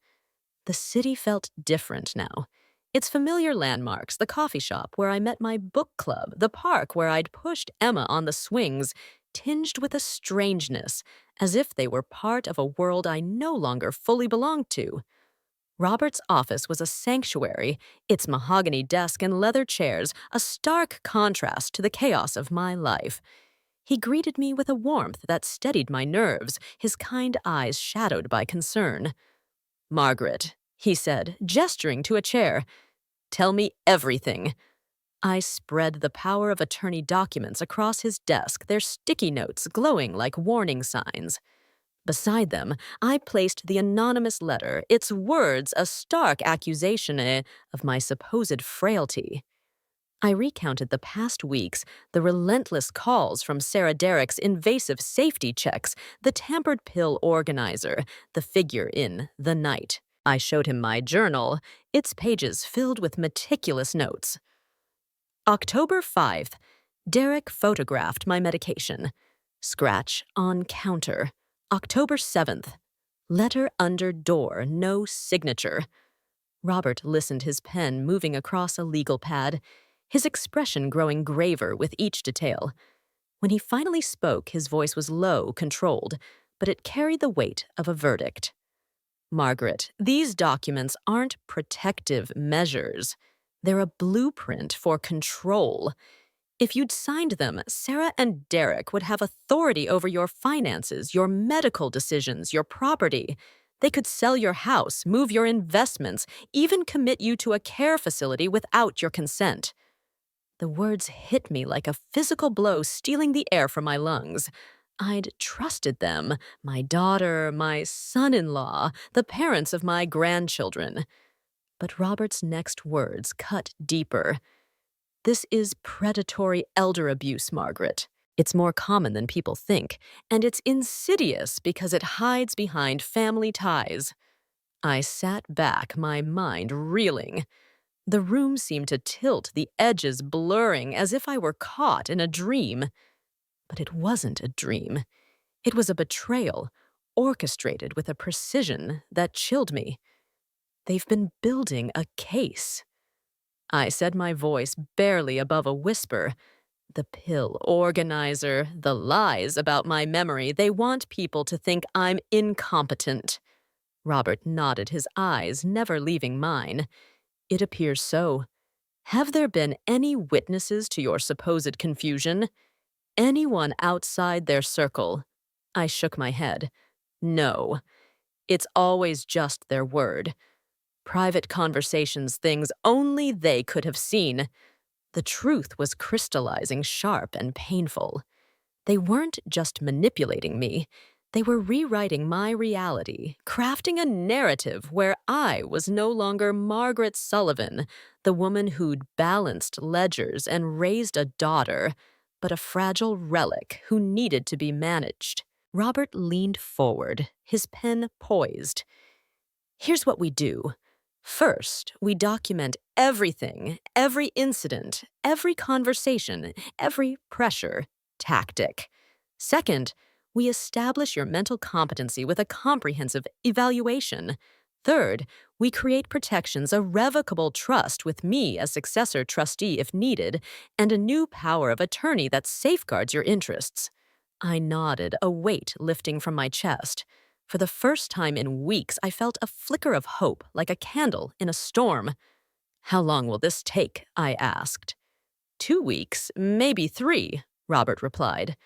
The city felt different now. Its familiar landmarks, the coffee shop where I met my book club, the park where I'd pushed Emma on the swings, tinged with a strangeness, as if they were part of a world I no longer fully belonged to. Robert's office was a sanctuary, its mahogany desk and leather chairs a stark contrast to the chaos of my life. He greeted me with a warmth that steadied my nerves, his kind eyes shadowed by concern. Margaret, he said, gesturing to a chair, tell me everything. I spread the power of attorney documents across his desk, their sticky notes glowing like warning signs. Beside them, I placed the anonymous letter, its words a stark accusation of my supposed frailty. I recounted the past weeks, the relentless calls from Sarah Derek's invasive safety checks, the tampered pill organizer, the figure in The Night. I showed him my journal, its pages filled with meticulous notes. October 5th, Derek photographed my medication. Scratch on counter. October 7th, letter under door, no signature. Robert listened, his pen moving across a legal pad, his expression growing graver with each detail. When he finally spoke, his voice was low, controlled, but it carried the weight of a verdict. Margaret, these documents aren't protective measures. They're a blueprint for control. If you'd signed them, Sarah and Derek would have authority over your finances, your medical decisions, your property. They could sell your house, move your investments, even commit you to a care facility without your consent. The words hit me like a physical blow, stealing the air from my lungs. I'd trusted them, my daughter, my son-in-law, the parents of my grandchildren. But Robert's next words cut deeper. This is predatory elder abuse, Margaret. It's more common than people think, and it's insidious because it hides behind family ties. I sat back, my mind reeling. The room seemed to tilt, the edges blurring as if I were caught in a dream. But it wasn't a dream. It was a betrayal, orchestrated with a precision that chilled me. They've been building a case. I said, my voice barely above a whisper. The pill organizer, the lies about my memory, they want people to think I'm incompetent. Robert nodded, his eyes never leaving mine. It appears so. Have there been any witnesses to your supposed confusion? Anyone outside their circle? I shook my head. No. It's always just their word. Private conversations, things only they could have seen. The truth was crystallizing sharp and painful. They weren't just manipulating me. They were rewriting my reality, crafting a narrative where I was no longer Margaret Sullivan, the woman who'd balanced ledgers and raised a daughter, but a fragile relic who needed to be managed. Robert leaned forward, his pen poised. Here's what we do. First, we document everything, every incident, every conversation, every pressure tactic. Second, we establish your mental competency with a comprehensive evaluation. Third, we create protections, a revocable trust with me as successor trustee if needed, and a new power of attorney that safeguards your interests. I nodded, a weight lifting from my chest. For the first time in weeks, I felt a flicker of hope, like a candle in a storm. How long will this take? I asked. 2 weeks, maybe 3, Robert replied.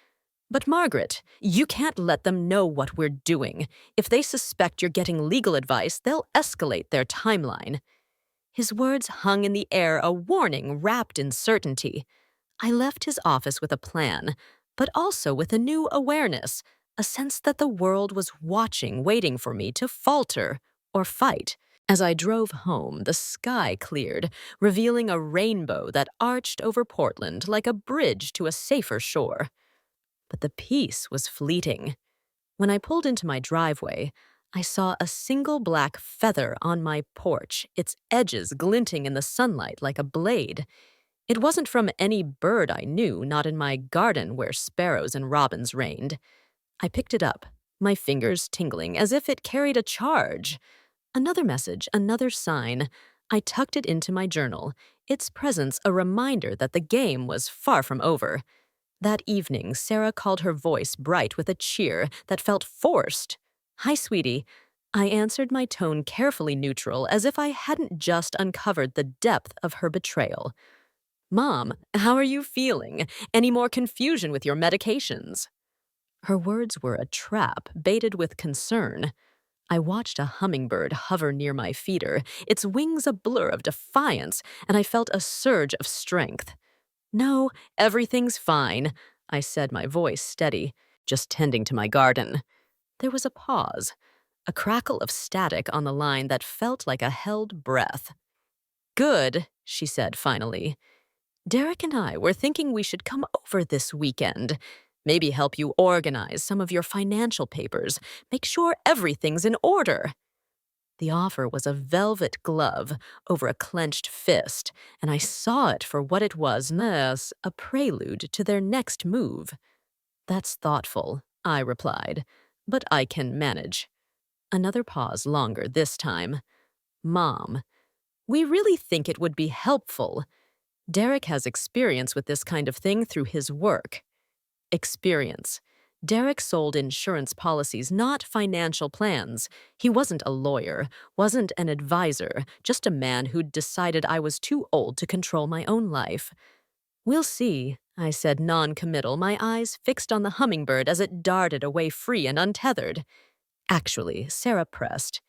But Margaret, you can't let them know what we're doing. If they suspect you're getting legal advice, they'll escalate their timeline. His words hung in the air, a warning wrapped in certainty. I left his office with a plan, but also with a new awareness, a sense that the world was watching, waiting for me to falter or fight. As I drove home, the sky cleared, revealing a rainbow that arched over Portland like a bridge to a safer shore. But the peace was fleeting. When I pulled into my driveway, I saw a single black feather on my porch, its edges glinting in the sunlight like a blade. It wasn't from any bird I knew, not in my garden where sparrows and robins reigned. I picked it up, my fingers tingling as if it carried a charge. Another message, another sign. I tucked it into my journal, its presence a reminder that the game was far from over. That evening, Sarah called, her voice bright with a cheer that felt forced. "Hi, sweetie." I answered, my tone carefully neutral, as if I hadn't just uncovered the depth of her betrayal. "Mom, how are you feeling? Any more confusion with your medications?" Her words were a trap, baited with concern. I watched a hummingbird hover near my feeder, its wings a blur of defiance, and I felt a surge of strength. "No, everything's fine," I said, my voice steady, "just tending to my garden." There was a pause, a crackle of static on the line that felt like a held breath. "Good," she said finally. "Derek and I were thinking we should come over this weekend. Maybe help you organize some of your financial papers, make sure everything's in order." The offer was a velvet glove over a clenched fist, and I saw it for what it was, as a prelude to their next move. "That's thoughtful," I replied, "but I can manage." Another pause, longer this time. "Mom, we really think it would be helpful. Derek has experience with this kind of thing through his work." Experience. Derek sold insurance policies, not financial plans. He wasn't a lawyer, wasn't an advisor, just a man who'd decided I was too old to control my own life. "We'll see," I said, non-committal, my eyes fixed on the hummingbird as it darted away free and untethered. "Actually," Sarah pressed,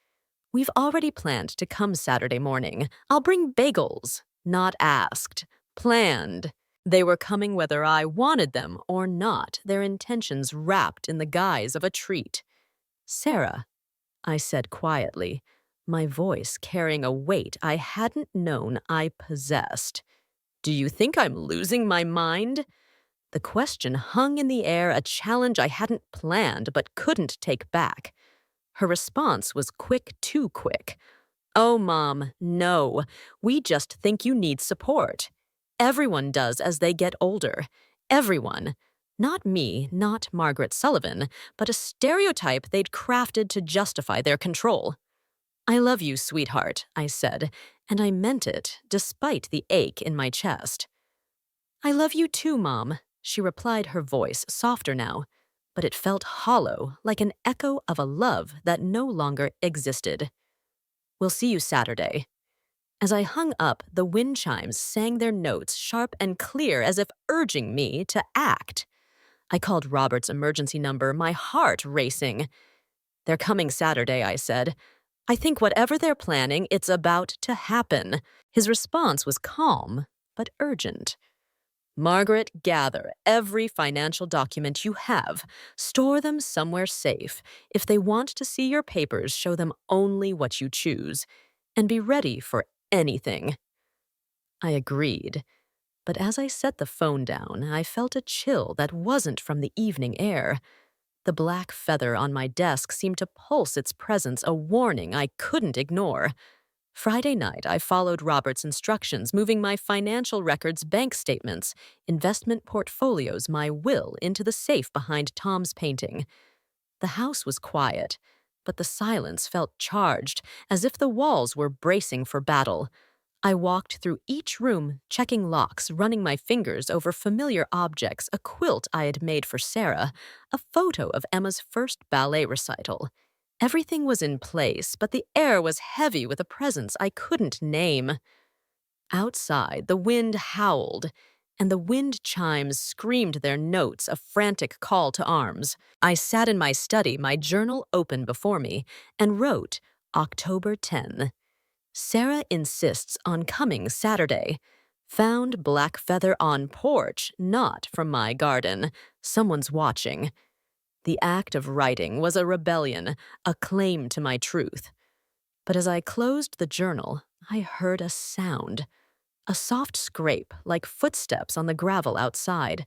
"we've already planned to come Saturday morning. I'll bring bagels." Not asked. Planned. They were coming whether I wanted them or not, their intentions wrapped in the guise of a treat. "Sarah," I said quietly, my voice carrying a weight I hadn't known I possessed. "Do you think I'm losing my mind?" The question hung in the air, a challenge I hadn't planned but couldn't take back. Her response was quick, too quick. "Oh, Mom, no. We just think you need support. Everyone does as they get older. Everyone. Not me, not Margaret Sullivan, but a stereotype they'd crafted to justify their control." "I love you, sweetheart," I said, and I meant it, despite the ache in my chest. "I love you too, Mom," she replied, her voice softer now, but it felt hollow, like an echo of a love that no longer existed. "We'll see you Saturday." As I hung up, the wind chimes sang their notes sharp and clear as if urging me to act. I called Robert's emergency number, my heart racing. "They're coming Saturday," I said. "I think whatever they're planning, it's about to happen." His response was calm, but urgent. "Margaret, gather every financial document you have. Store them somewhere safe. If they want to see your papers, show them only what you choose. And be ready for anything." I agreed. But as I set the phone down, I felt a chill that wasn't from the evening air. The black feather on my desk seemed to pulse its presence, a warning I couldn't ignore. Friday night, I followed Robert's instructions, moving my financial records, bank statements, investment portfolios, my will into the safe behind Tom's painting. The house was quiet, but the silence felt charged, as if the walls were bracing for battle. I walked through each room, checking locks, running my fingers over familiar objects, a quilt I had made for Sarah, a photo of Emma's first ballet recital. Everything was in place, but the air was heavy with a presence I couldn't name. Outside, the wind howled, and the wind chimes screamed their notes, a frantic call to arms. I sat in my study, my journal open before me, and wrote October 10. Sarah insists on coming Saturday. Found black feather on porch, not from my garden. Someone's watching. The act of writing was a rebellion, a claim to my truth. But as I closed the journal, I heard a sound. A soft scrape, like footsteps on the gravel outside.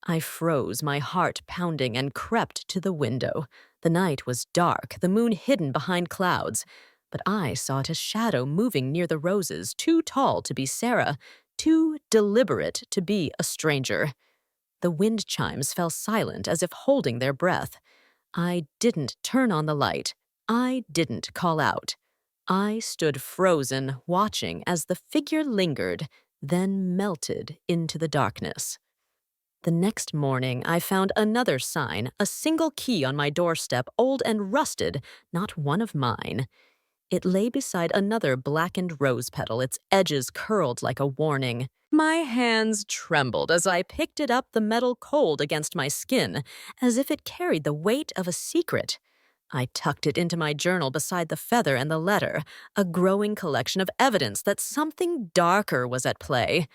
I froze, my heart pounding, and crept to the window. The night was dark, the moon hidden behind clouds, but I sought a shadow moving near the roses, too tall to be Sarah, too deliberate to be a stranger. The wind chimes fell silent as if holding their breath. I didn't turn on the light. I didn't call out. I stood frozen, watching as the figure lingered, then melted into the darkness. The next morning, I found another sign, a single key on my doorstep, old and rusted, not one of mine. It lay beside another blackened rose petal, its edges curled like a warning. My hands trembled as I picked it up, the metal cold against my skin, as if it carried the weight of a secret. I tucked it into my journal beside the feather and the letter, a growing collection of evidence that something darker was at play.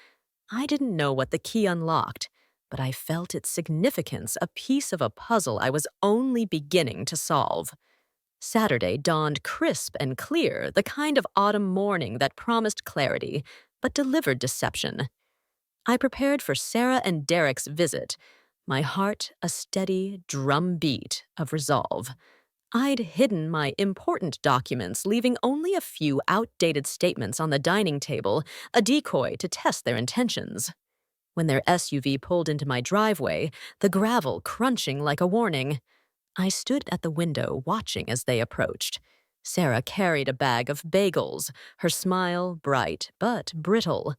I didn't know what the key unlocked, but I felt its significance, a piece of a puzzle I was only beginning to solve. Saturday dawned crisp and clear, the kind of autumn morning that promised clarity, but delivered deception. I prepared for Sarah and Derek's visit, my heart a steady drum beat of resolve. I'd hidden my important documents, leaving only a few outdated statements on the dining table, a decoy to test their intentions. When their SUV pulled into my driveway, the gravel crunching like a warning, I stood at the window watching as they approached. Sarah carried a bag of bagels, her smile bright but brittle.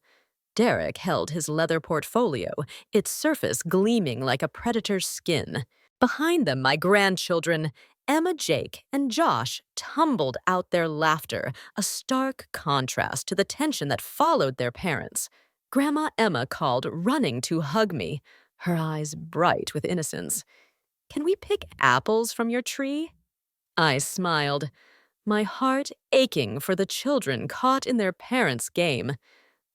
Derek held his leather portfolio, its surface gleaming like a predator's skin. Behind them, my grandchildren, Emma, Jake, and Josh, tumbled out their laughter, a stark contrast to the tension that followed their parents. Grandma Emma called, running to hug me, her eyes bright with innocence. "Can we pick apples from your tree?" I smiled, my heart aching for the children caught in their parents' game.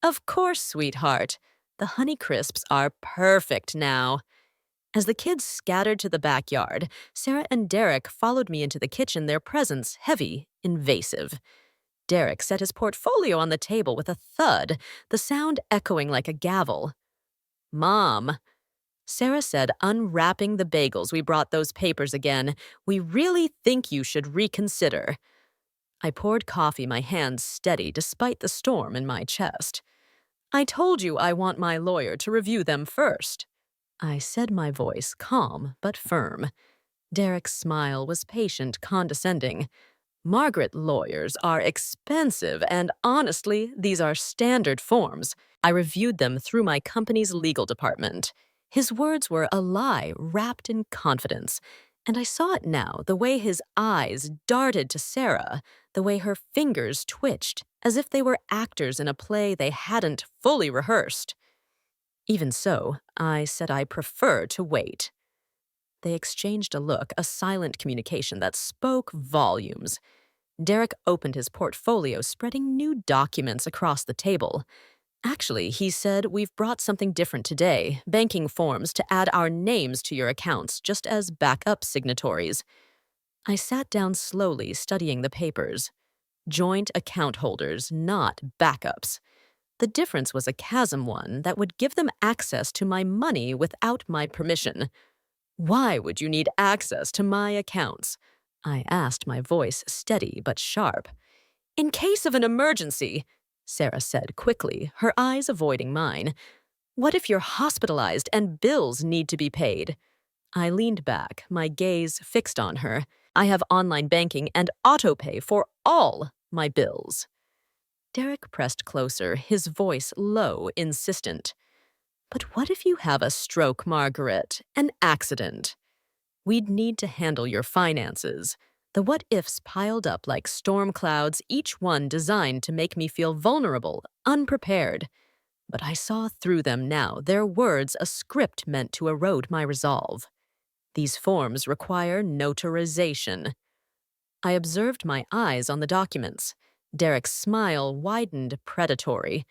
"Of course, sweetheart. The Honeycrisps are perfect now." As the kids scattered to the backyard, Sarah and Derek followed me into the kitchen, their presence heavy, invasive. Derek set his portfolio on the table with a thud, the sound echoing like a gavel. "Mom," Sarah said, unwrapping the bagels we brought those papers again, "we really think you should reconsider." I poured coffee, my hands steady despite the storm in my chest. "I told you I want my lawyer to review them first." I said, my voice calm but firm. Derek's smile was patient, condescending. "Margaret, lawyers are expensive, and honestly, these are standard forms. I reviewed them through my company's legal department." His words were a lie wrapped in confidence, and I saw it now, the way his eyes darted to Sarah, the way her fingers twitched, as if they were actors in a play they hadn't fully rehearsed. Even so, I said I prefer to wait. They exchanged a look, a silent communication that spoke volumes. Derek opened his portfolio, spreading new documents across the table. "Actually," he said, "we've brought something different today, banking forms to add our names to your accounts, just as backup signatories." I sat down slowly, studying the papers. Joint account holders, not backups. The difference was a chasm one that would give them access to my money without my permission. "Why would you need access to my accounts?" I asked, my voice steady but sharp. "In case of an emergency," Sarah said quickly, her eyes avoiding mine. "What if you're hospitalized and bills need to be paid?" I leaned back, my gaze fixed on her. "I have online banking and autopay for all my bills." Derek pressed closer, his voice low, insistent. "But what if you have a stroke, Margaret? An accident? We'd need to handle your finances." The what-ifs piled up like storm clouds, each one designed to make me feel vulnerable, unprepared. But I saw through them now, their words a script meant to erode my resolve. These forms require notarization. I observed my eyes on the documents. Derek's smile widened, predatory.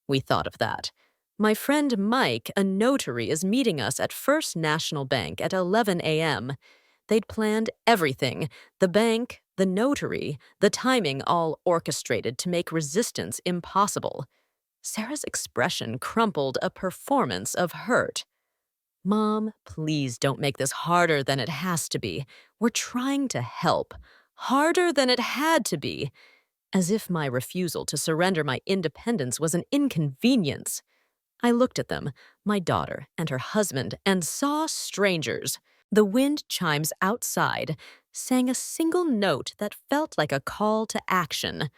"We thought of that. My friend Mike, a notary, is meeting us at First National Bank at 11 a.m. They'd planned everything, the bank, the notary, the timing, all orchestrated to make resistance impossible." Sarah's expression crumpled, a performance of hurt. "Mom, please don't make this harder than it has to be. We're trying to help. Harder than it had to be." As if my refusal to surrender my independence was an inconvenience. I looked at them, my daughter and her husband, and saw strangers. The wind chimes outside sang a single note that felt like a call to action.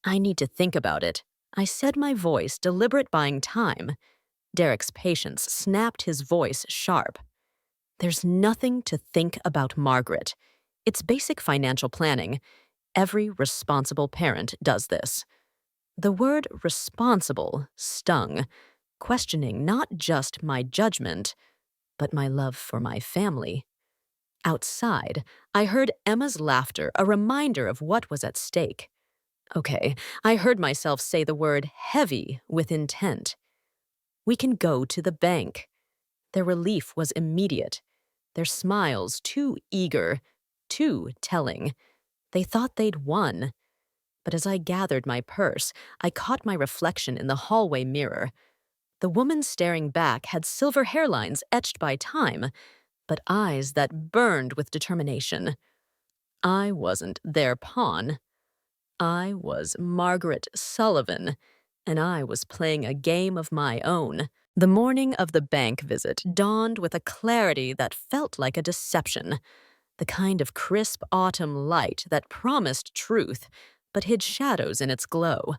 "I need to think about it," I said, my voice deliberate, buying time. Derek's patience snapped, his voice sharp. "There's nothing to think about, Margaret. It's basic financial planning. Every responsible parent does this." The word responsible stung, questioning not just my judgment, but my love for my family. Outside, I heard Emma's laughter, a reminder of what was at stake. Okay, I heard myself say the word heavy with intent. "We can go to the bank." Their relief was immediate, their smiles too eager, too telling. They thought they'd won. But as I gathered my purse, I caught my reflection in the hallway mirror. The woman staring back had silver hairlines etched by time, but eyes that burned with determination. I wasn't their pawn. I was Margaret Sullivan, and I was playing a game of my own. The morning of the bank visit dawned with a clarity that felt like a deception, the kind of crisp autumn light that promised truth, but hid shadows in its glow.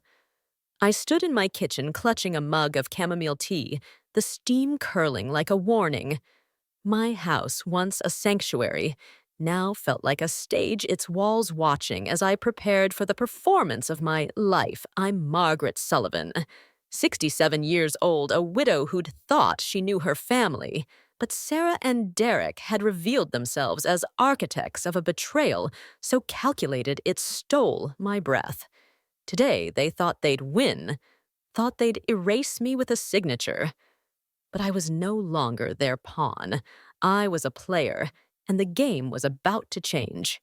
I stood in my kitchen clutching a mug of chamomile tea, the steam curling like a warning. My house, once a sanctuary, now felt like a stage, its walls watching as I prepared for the performance of my life. I'm Margaret Sullivan, 67 years old, a widow who'd thought she knew her family. But Sarah and Derek had revealed themselves as architects of a betrayal so calculated it stole my breath. Today, they thought they'd win, thought they'd erase me with a signature. but I was no longer their pawn. I was a player, and the game was about to change.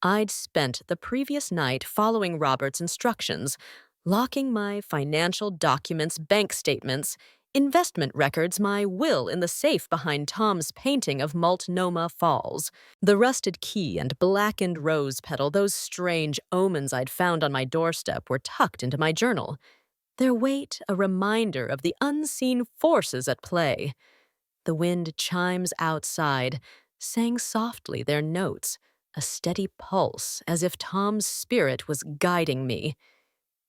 I'd spent the previous night following Robert's instructions, locking my financial documents, bank statements, investment records, my will in the safe behind Tom's painting of Multnomah Falls. The rusted key and blackened rose petal, those strange omens I'd found on my doorstep, were tucked into my journal, their weight a reminder of the unseen forces at play. The wind chimes outside, sang softly their notes, a steady pulse as if Tom's spirit was guiding me.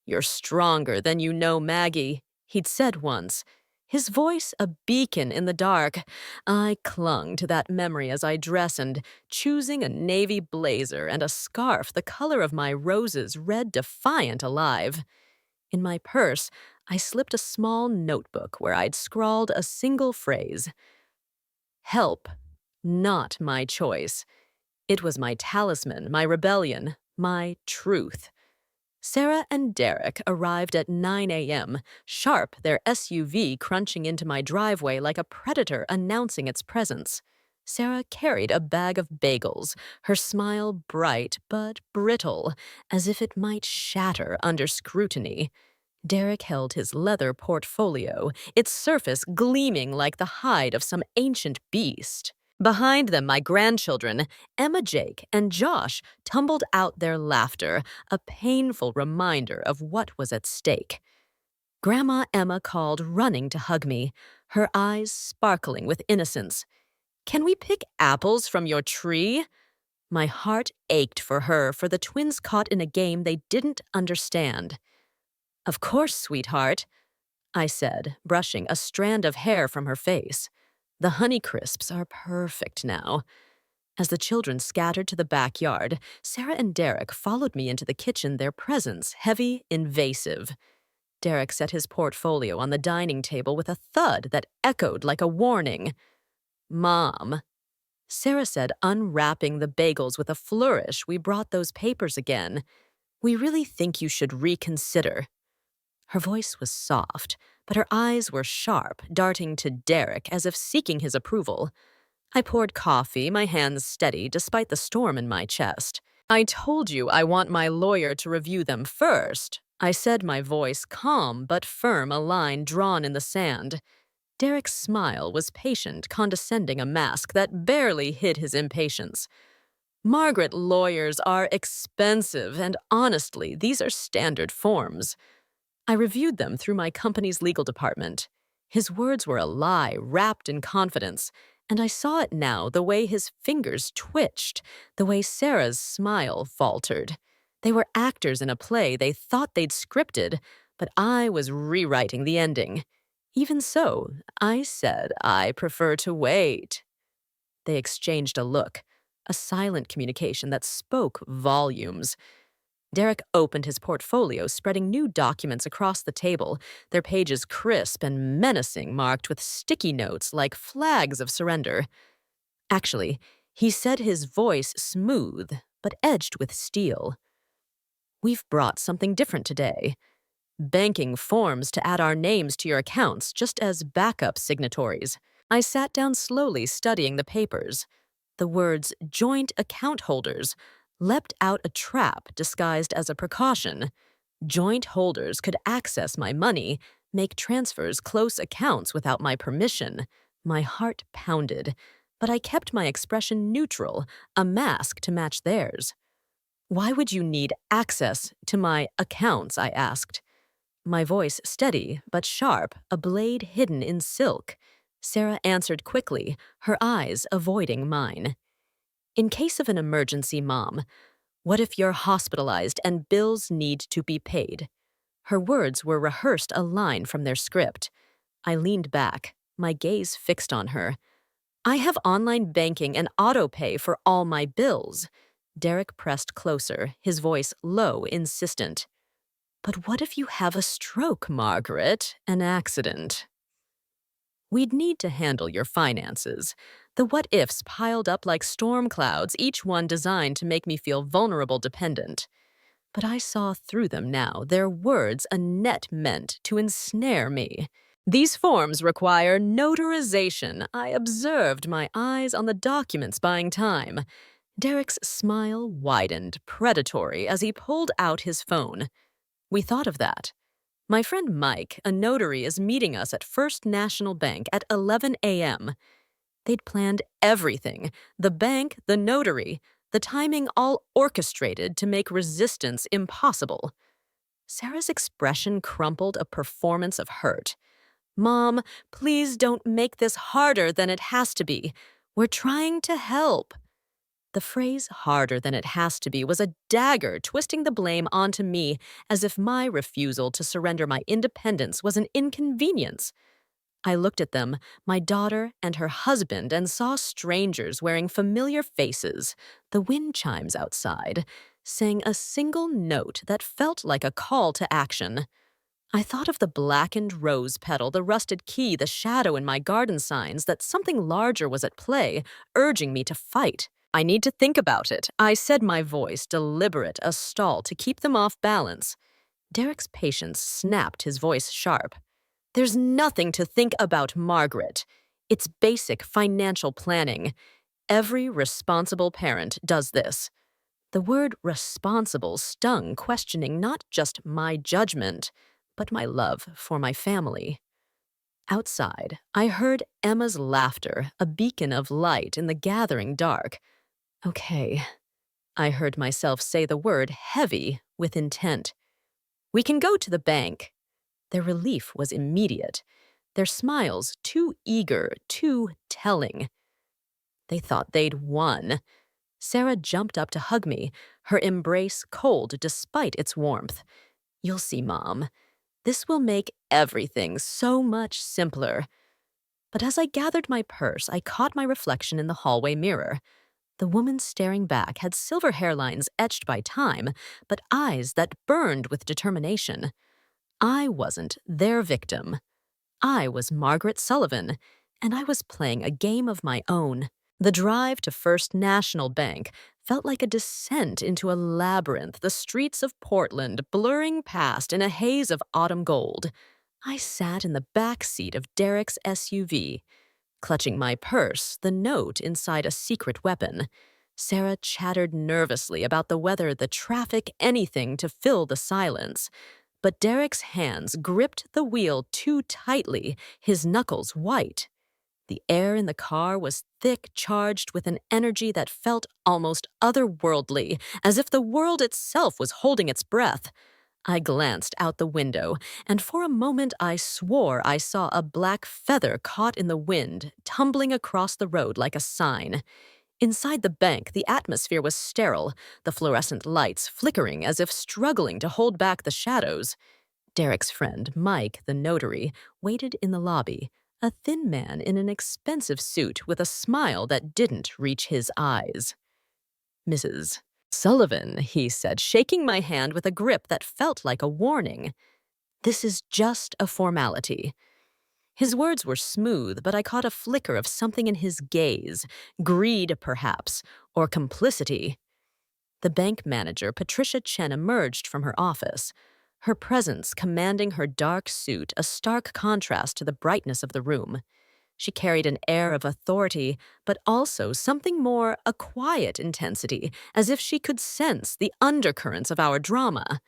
"You're stronger than you know, Maggie," he'd said once, his voice a beacon in the dark. I clung to that memory as I dressed, choosing a navy blazer and a scarf the color of my roses, red defiant alive. In my purse, I slipped a small notebook where I'd scrawled a single phrase: "Help, not my choice." It was my talisman, my rebellion, my truth. Sarah and Derek arrived at 9 a.m., sharp, their SUV crunching into my driveway like a predator announcing its presence. Sarah carried a bag of bagels, her smile bright but brittle, as if it might shatter under scrutiny. Derek held his leather portfolio, its surface gleaming like the hide of some ancient beast. Behind them, my grandchildren, Emma, Jake, and Josh, tumbled out their laughter, a painful reminder of what was at stake. Grandma Emma called, running to hug me, her eyes sparkling with innocence. "Can we pick apples from your tree?" My heart ached for her, for the twins caught in a game they didn't understand. "Of course, sweetheart," I said, brushing a strand of hair from her face. "The Honeycrisps are perfect now." As the children scattered to the backyard, Sarah and Derek followed me into the kitchen, their presence heavy, invasive. Derek set his portfolio on the dining table with a thud that echoed like a warning. "Mom," Sarah said, unwrapping the bagels with a flourish, "we brought those papers again. We really think you should reconsider." Her voice was soft, but her eyes were sharp, darting to Derek as if seeking his approval. I poured coffee, my hands steady despite the storm in my chest. "I told you I want my lawyer to review them first," I said, my voice calm but firm, a line drawn in the sand. Derek's smile was patient, condescending, a mask that barely hid his impatience. "Margaret, lawyers are expensive, and honestly, these are standard forms." I reviewed them through my company's legal department. His words were a lie wrapped in confidence, and I saw it now, the way his fingers twitched, the way Sarah's smile faltered. They were actors in a play they thought they'd scripted, but I was rewriting the ending. Even so, I said I prefer to wait. They exchanged a look, a silent communication that spoke volumes. Derek opened his portfolio, spreading new documents across the table, their pages crisp and menacing, marked with sticky notes like flags of surrender. Actually, he said, his voice smooth, but edged with steel. "We've brought something different today. Banking forms to add our names to your accounts, just as backup signatories." I sat down slowly, studying the papers. The words "joint account holders" leapt out, a trap disguised as a precaution. Joint holders could access my money, make transfers, close accounts without my permission. My heart pounded, but I kept my expression neutral, a mask to match theirs. "Why would you need access to my accounts?" I asked. My voice steady but sharp, a blade hidden in silk. Sarah answered quickly, her eyes avoiding mine. "In case of an emergency, Mom. What if you're hospitalized and bills need to be paid?" Her words were rehearsed, a line from their script. I leaned back, my gaze fixed on her. "I have online banking and auto pay for all my bills." Derek pressed closer, his voice low, insistent. "But what if you have a stroke, Margaret? An accident?" "We'd need to handle your finances." The what-ifs piled up like storm clouds, each one designed to make me feel vulnerable, dependent. But I saw through them now, their words a net meant to ensnare me. These forms require notarization. I observed my eyes on the documents buying time. Derek's smile widened, predatory, as he pulled out his phone. We thought of that. My friend Mike, a notary, is meeting us at First National Bank at 11 a.m. They'd planned everything, the bank, the notary, the timing all orchestrated to make resistance impossible. Sarah's expression crumpled a performance of hurt. Mom, please don't make this harder than it has to be. We're trying to help. The phrase harder than it has to be was a dagger twisting the blame onto me as if my refusal to surrender my independence was an inconvenience. I looked at them, my daughter and her husband, and saw strangers wearing familiar faces, the wind chimes outside, sang a single note that felt like a call to action. I thought of the blackened rose petal, the rusted key, the shadow in my garden signs, that something larger was at play, urging me to fight. I need to think about it, I said, my voice deliberate, a stall to keep them off balance. Derek's patience snapped, his voice sharp. There's nothing to think about, Margaret. It's basic financial planning. Every responsible parent does this. The word responsible stung, questioning not just my judgment, but my love for my family. Outside, I heard Emma's laughter, a beacon of light in the gathering dark. Okay. I heard myself say the word heavy with intent. We can go to the bank. Their relief was immediate, their smiles too eager, too telling. They thought they'd won. Sarah jumped up to hug me, her embrace cold despite its warmth. You'll see, Mom. This will make everything so much simpler. But as I gathered my purse, I caught my reflection in the hallway mirror. The woman staring back had silver hairlines etched by time, but eyes that burned with determination. I wasn't their victim. I was Margaret Sullivan, and I was playing a game of my own. The drive to First National Bank felt like a descent into a labyrinth, the streets of Portland blurring past in a haze of autumn gold. I sat in the back seat of Derek's SUV, clutching my purse, the note inside a secret weapon. Sarah chattered nervously about the weather, the traffic, anything to fill the silence. But Derek's hands gripped the wheel too tightly, his knuckles white. The air in the car was thick, charged with an energy that felt almost otherworldly, as if the world itself was holding its breath. I glanced out the window, and for a moment I swore I saw a black feather caught in the wind, tumbling across the road like a sign. Inside the bank, the atmosphere was sterile, the fluorescent lights flickering as if struggling to hold back the shadows. Derek's friend, Mike, the notary, waited in the lobby, a thin man in an expensive suit with a smile that didn't reach his eyes. Mrs. Sullivan, he said, shaking my hand with a grip that felt like a warning. This is just a formality. His words were smooth, but I caught a flicker of something in his gaze, greed perhaps, or complicity. The bank manager, Patricia Chen, emerged from her office, her presence commanding her dark suit, a stark contrast to the brightness of the room. She carried an air of authority, but also something more, a quiet intensity, as if she could sense the undercurrents of our drama.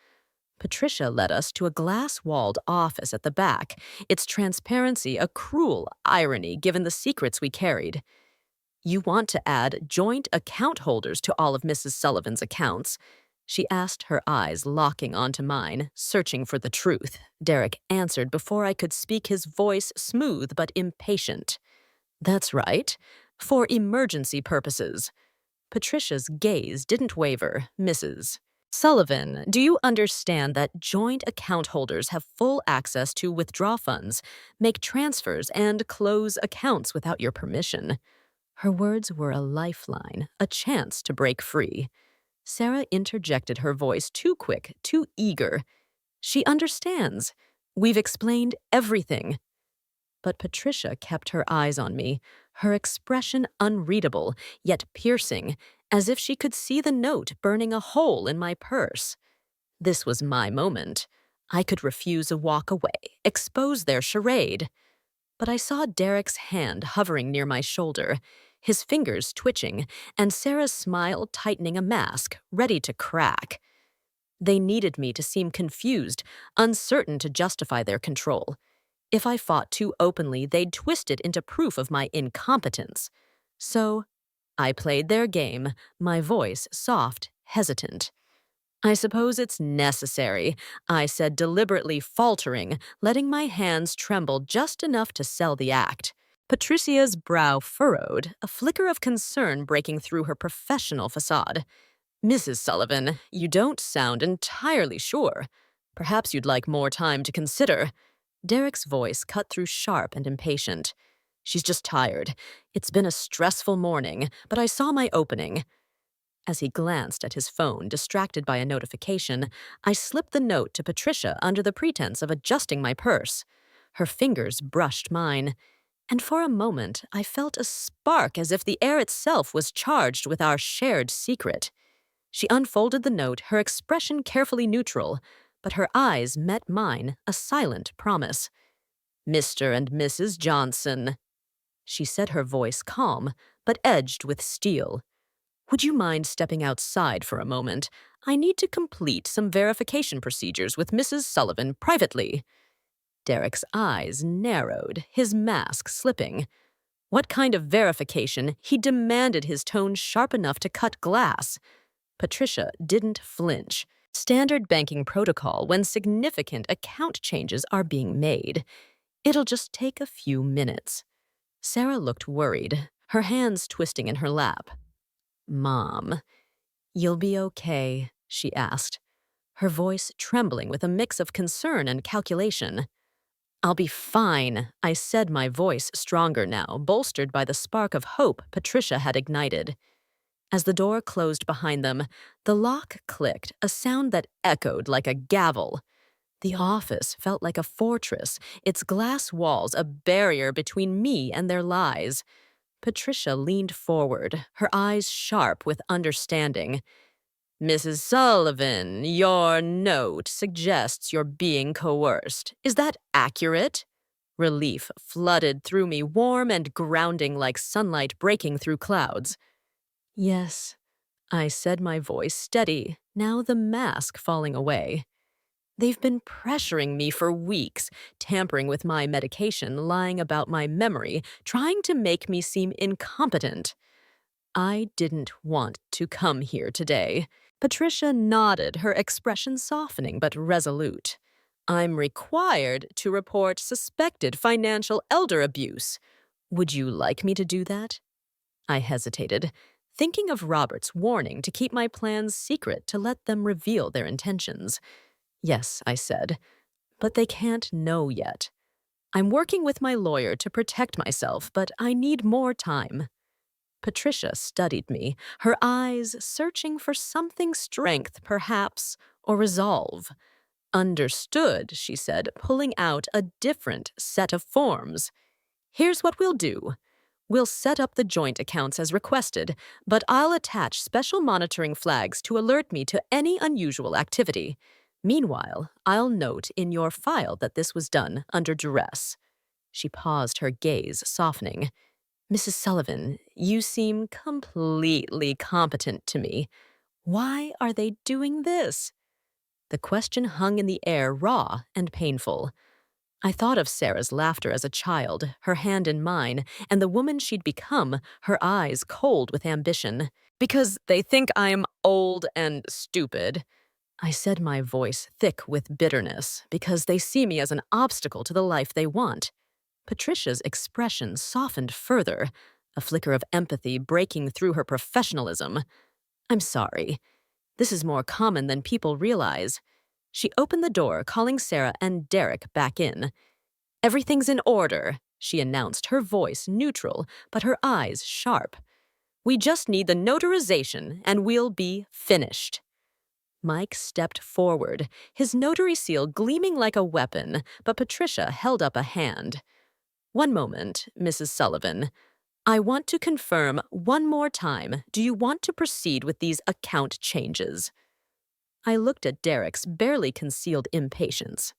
Patricia led us to a glass-walled office at the back, its transparency a cruel irony given the secrets we carried. You want to add joint account holders to all of Mrs. Sullivan's accounts? She asked, her eyes locking onto mine, searching for the truth. Derek answered before I could speak, his voice smooth but impatient. That's right. For emergency purposes. Patricia's gaze didn't waver, Mrs. Sullivan, do you understand that joint account holders have full access to withdraw funds, make transfers, and close accounts without your permission? Her words were a lifeline, a chance to break free. Sarah interjected, her voice too quick, too eager. She understands. We've explained everything. But Patricia kept her eyes on me, her expression unreadable, yet piercing, as if she could see the note burning a hole in my purse. This was my moment. I could refuse a walk away, expose their charade. But I saw Derek's hand hovering near my shoulder, his fingers twitching, and Sarah's smile tightening a mask, ready to crack. They needed me to seem confused, uncertain to justify their control. If I fought too openly, they'd twist it into proof of my incompetence. So, I played their game, my voice soft, hesitant. I suppose it's necessary, I said, deliberately faltering, letting my hands tremble just enough to sell the act. Patricia's brow furrowed, a flicker of concern breaking through her professional facade. Mrs. Sullivan, you don't sound entirely sure. Perhaps you'd like more time to consider. Derek's voice cut through sharp and impatient. She's just tired. It's been a stressful morning, but I saw my opening. As he glanced at his phone, distracted by a notification, I slipped the note to Patricia under the pretense of adjusting my purse. Her fingers brushed mine, and for a moment I felt a spark as if the air itself was charged with our shared secret. She unfolded the note, her expression carefully neutral, but her eyes met mine, a silent promise. Mr. and Mrs. Johnson. She said, her voice calm, but edged with steel. Would you mind stepping outside for a moment? I need to complete some verification procedures with Mrs. Sullivan privately. Derek's eyes narrowed, his mask slipping. What kind of verification? He demanded, his tone sharp enough to cut glass. Patricia didn't flinch. Standard banking protocol when significant account changes are being made. It'll just take a few minutes. Sarah looked worried, her hands twisting in her lap. Mom, you'll be okay, she asked, her voice trembling with a mix of concern and calculation. I'll be fine, I said, my voice stronger now, bolstered by the spark of hope Patricia had ignited. As the door closed behind them, the lock clicked, a sound that echoed like a gavel. The office felt like a fortress, its glass walls a barrier between me and their lies. Patricia leaned forward, her eyes sharp with understanding. Mrs. Sullivan, your note suggests you're being coerced. Is that accurate? Relief flooded through me, warm and grounding like sunlight breaking through clouds. Yes, I said, my voice steady, now the mask falling away. They've been pressuring me for weeks, tampering with my medication, lying about my memory, trying to make me seem incompetent. I didn't want to come here today. Patricia nodded, her expression softening but resolute. I'm required to report suspected financial elder abuse. Would you like me to do that? I hesitated, thinking of Robert's warning to keep my plans secret, to let them reveal their intentions. Yes, I said, but they can't know yet. I'm working with my lawyer to protect myself, but I need more time. Patricia studied me, her eyes searching for something, strength, perhaps, or resolve. Understood, she said, pulling out a different set of forms. Here's what we'll do. We'll set up the joint accounts as requested, but I'll attach special monitoring flags to alert me to any unusual activity. Meanwhile, I'll note in your file that this was done under duress. She paused, her gaze softening. Mrs. Sullivan, you seem completely competent to me. Why are they doing this? The question hung in the air, raw and painful. I thought of Sarah's laughter as a child, her hand in mine, and the woman she'd become, her eyes cold with ambition. Because they think I'm old and stupid. I said, my voice thick with bitterness, because they see me as an obstacle to the life they want. Patricia's expression softened further, a flicker of empathy breaking through her professionalism. I'm sorry. This is more common than people realize. She opened the door, calling Sarah and Derek back in. Everything's in order, she announced, her voice neutral, but her eyes sharp. We just need the notarization, and we'll be finished. Mike stepped forward, his notary seal gleaming like a weapon, but Patricia held up a hand. One moment, Mrs. Sullivan. I want to confirm one more time, do you want to proceed with these account changes? I looked at Derek's barely concealed impatience.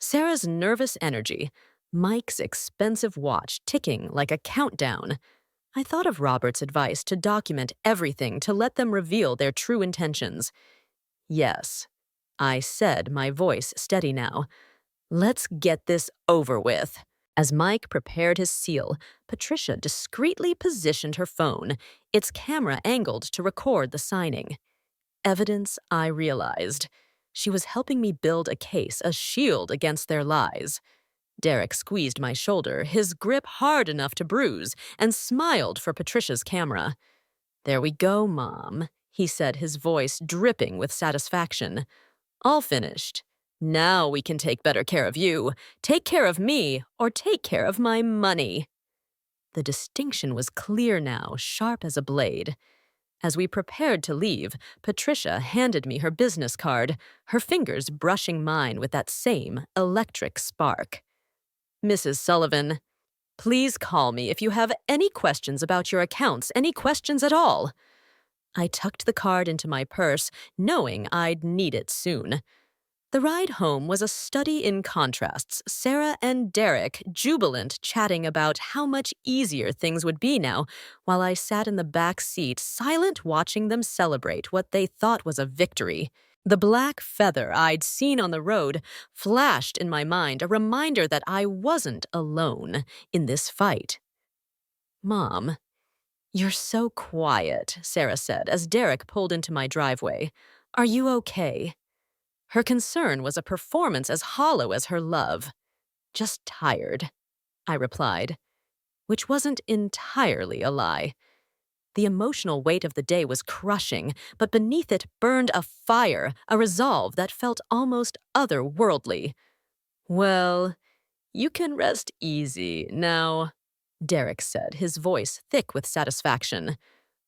Sarah's nervous energy, Mike's expensive watch ticking like a countdown. I thought of Robert's advice to document everything to let them reveal their true intentions. Yes, I said, my voice steady now. Let's get this over with. As Mike prepared his seal, Patricia discreetly positioned her phone, its camera angled to record the signing. Evidence, I realized. She was helping me build a case, a shield against their lies. Derek squeezed my shoulder, his grip hard enough to bruise, and smiled for Patricia's camera. "There we go, Mom," he said, his voice dripping with satisfaction. "All finished. Now we can take better care of you, take care of me, or take care of my money." The distinction was clear now, sharp as a blade. As we prepared to leave, Patricia handed me her business card, her fingers brushing mine with that same electric spark. "Mrs. Sullivan, please call me if you have any questions about your accounts, any questions at all." I tucked the card into my purse, knowing I'd need it soon. The ride home was a study in contrasts, Sarah and Derek jubilant chatting about how much easier things would be now, while I sat in the back seat, silent watching them celebrate what they thought was a victory. The black feather I'd seen on the road flashed in my mind, a reminder that I wasn't alone in this fight. "Mom, you're so quiet," Sarah said as Derek pulled into my driveway. "Are you okay?" Her concern was a performance as hollow as her love. "Just tired," I replied, which wasn't entirely a lie. The emotional weight of the day was crushing, but beneath it burned a fire, a resolve that felt almost otherworldly. "Well, you can rest easy now," Derek said, his voice thick with satisfaction.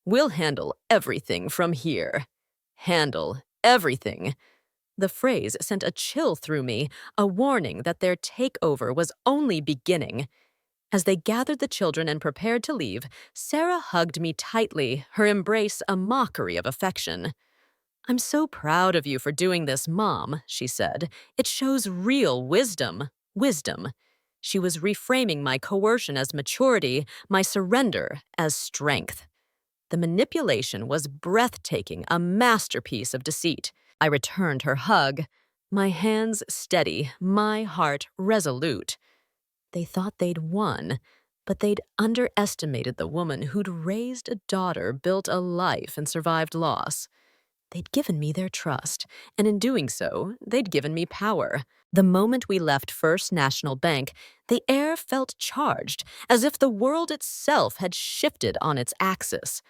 "We'll handle everything from here." Handle everything. The phrase sent a chill through me, a warning that their takeover was only beginning. As they gathered the children and prepared to leave, Sarah hugged me tightly, her embrace a mockery of affection. "I'm so proud of you for doing this, Mom," she said. "It shows real wisdom. Wisdom." She was reframing my coercion as maturity, my surrender as strength. The manipulation was breathtaking, a masterpiece of deceit. I returned her hug, my hands steady, my heart resolute. They thought they'd won, but they'd underestimated the woman who'd raised a daughter, built a life, and survived loss. They'd given me their trust, and in doing so, they'd given me power. The moment we left First National Bank, the air felt charged, as if the world itself had shifted on its axis.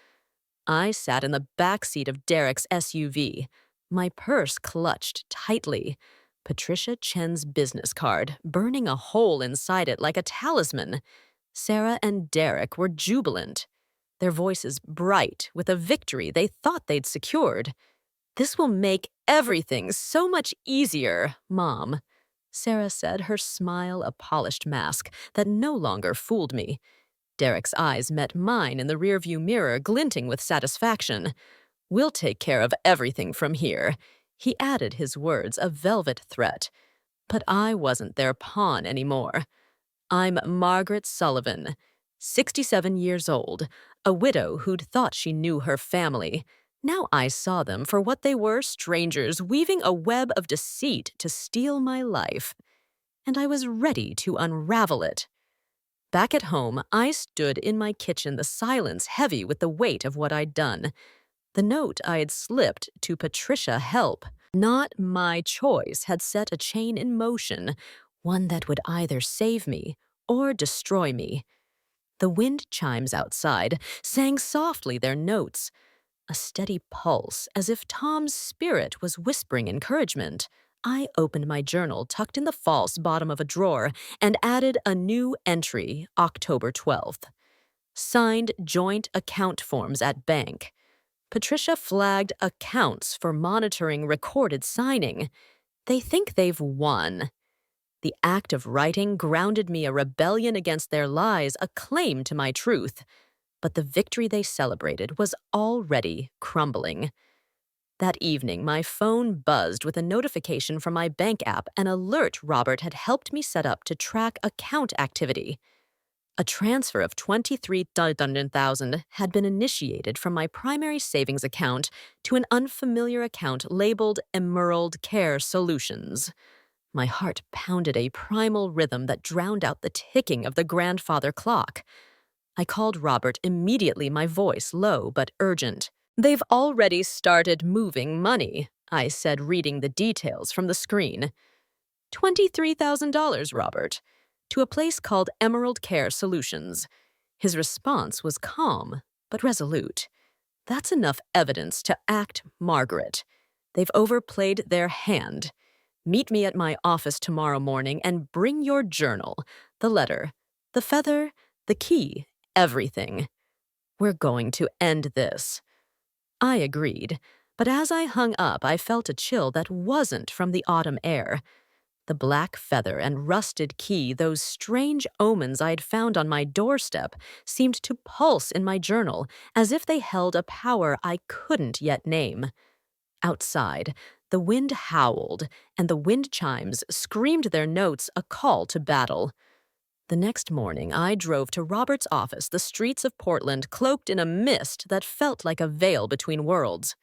I sat in the back seat of Derek's SUV, my purse clutched tightly. Patricia Chen's business card, burning a hole inside it like a talisman. Sarah and Derek were jubilant, their voices bright with a victory they thought they'd secured. "This will make everything so much easier, Mom," Sarah said, her smile a polished mask that no longer fooled me. Derek's eyes met mine in the rearview mirror, glinting with satisfaction. "We'll take care of everything from here." He added his words, a velvet threat. But I wasn't their pawn anymore. I'm Margaret Sullivan, 67 years old, a widow who'd thought she knew her family. Now I saw them for what they were, strangers weaving a web of deceit to steal my life. And I was ready to unravel it. Back at home, I stood in my kitchen, the silence heavy with the weight of what I'd done. The note I had slipped to Patricia help, not my choice, had set a chain in motion, one that would either save me or destroy me. The wind chimes outside sang softly their notes, a steady pulse as if Tom's spirit was whispering encouragement. I opened my journal tucked in the false bottom of a drawer and added a new entry, October 12th. Signed joint account forms at bank. Patricia flagged accounts for monitoring recorded signing. They think they've won. The act of writing grounded me, a rebellion against their lies, a claim to my truth. But the victory they celebrated was already crumbling. That evening, my phone buzzed with a notification from my bank app, an alert Robert had helped me set up to track account activity. A transfer of 23,000 had been initiated from my primary savings account to an unfamiliar account labeled Emerald Care Solutions. My heart pounded a primal rhythm that drowned out the ticking of the grandfather clock. I called Robert immediately, my voice low but urgent. "They've already started moving money," I said, reading the details from the screen. $23,000, Robert, to a place called Emerald Care Solutions. His response was calm but resolute. "That's enough evidence to act, Margaret. They've overplayed their hand. Meet me at my office tomorrow morning and bring your journal, the letter, the feather, the key, everything. We're going to end this." I agreed, but as I hung up, I felt a chill that wasn't from the autumn air. The black feather and rusted key, those strange omens I'd found on my doorstep, seemed to pulse in my journal as if they held a power I couldn't yet name. Outside, the wind howled, and the wind chimes screamed their notes a call to battle. The next morning, I drove to Robert's office, the streets of Portland cloaked in a mist that felt like a veil between worlds.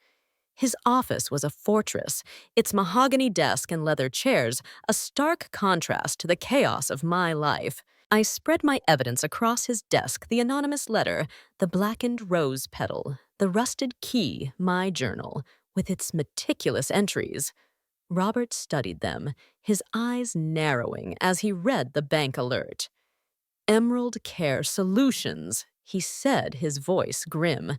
His office was a fortress, its mahogany desk and leather chairs a stark contrast to the chaos of my life. I spread my evidence across his desk, the anonymous letter, the blackened rose petal, the rusted key, my journal, with its meticulous entries. Robert studied them, his eyes narrowing as he read the bank alert. "Emerald Care Solutions," he said, his voice grim.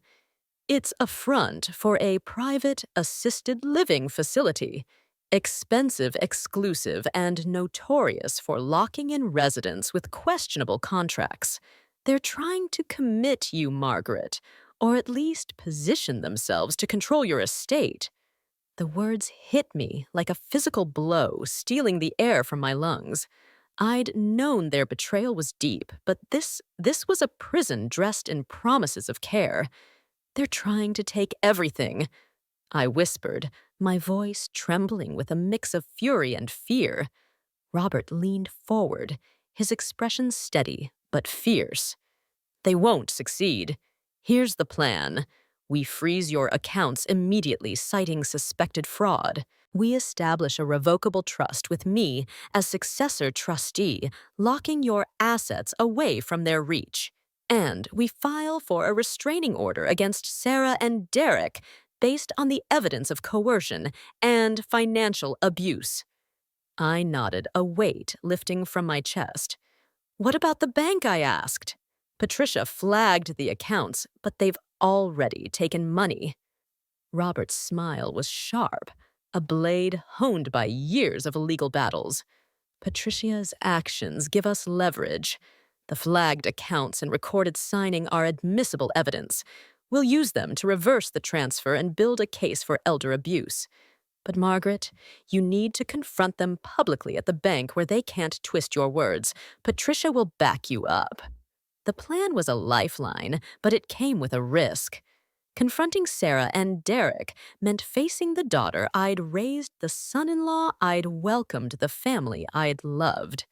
"It's a front for a private assisted living facility. Expensive, exclusive, and notorious for locking in residents with questionable contracts. They're trying to commit you, Margaret, or at least position themselves to control your estate." The words hit me like a physical blow, stealing the air from my lungs. I'd known their betrayal was deep, but this was a prison dressed in promises of care. "They're trying to take everything," I whispered, my voice trembling with a mix of fury and fear. Robert leaned forward, his expression steady but fierce. "They won't succeed. Here's the plan. We freeze your accounts immediately, citing suspected fraud. We establish a revocable trust with me as successor trustee, locking your assets away from their reach. And we file for a restraining order against Sarah and Derek based on the evidence of coercion and financial abuse." I nodded, a weight lifting from my chest. "What about the bank?" I asked. "Patricia flagged the accounts, but they've already taken money." Robert's smile was sharp, a blade honed by years of legal battles. "Patricia's actions give us leverage. The flagged accounts and recorded signing are admissible evidence. We'll use them to reverse the transfer and build a case for elder abuse. But Margaret, you need to confront them publicly at the bank where they can't twist your words. Patricia will back you up." The plan was a lifeline, but it came with a risk. Confronting Sarah and Derek meant facing the daughter I'd raised, the son-in-law I'd welcomed, the family I'd loved.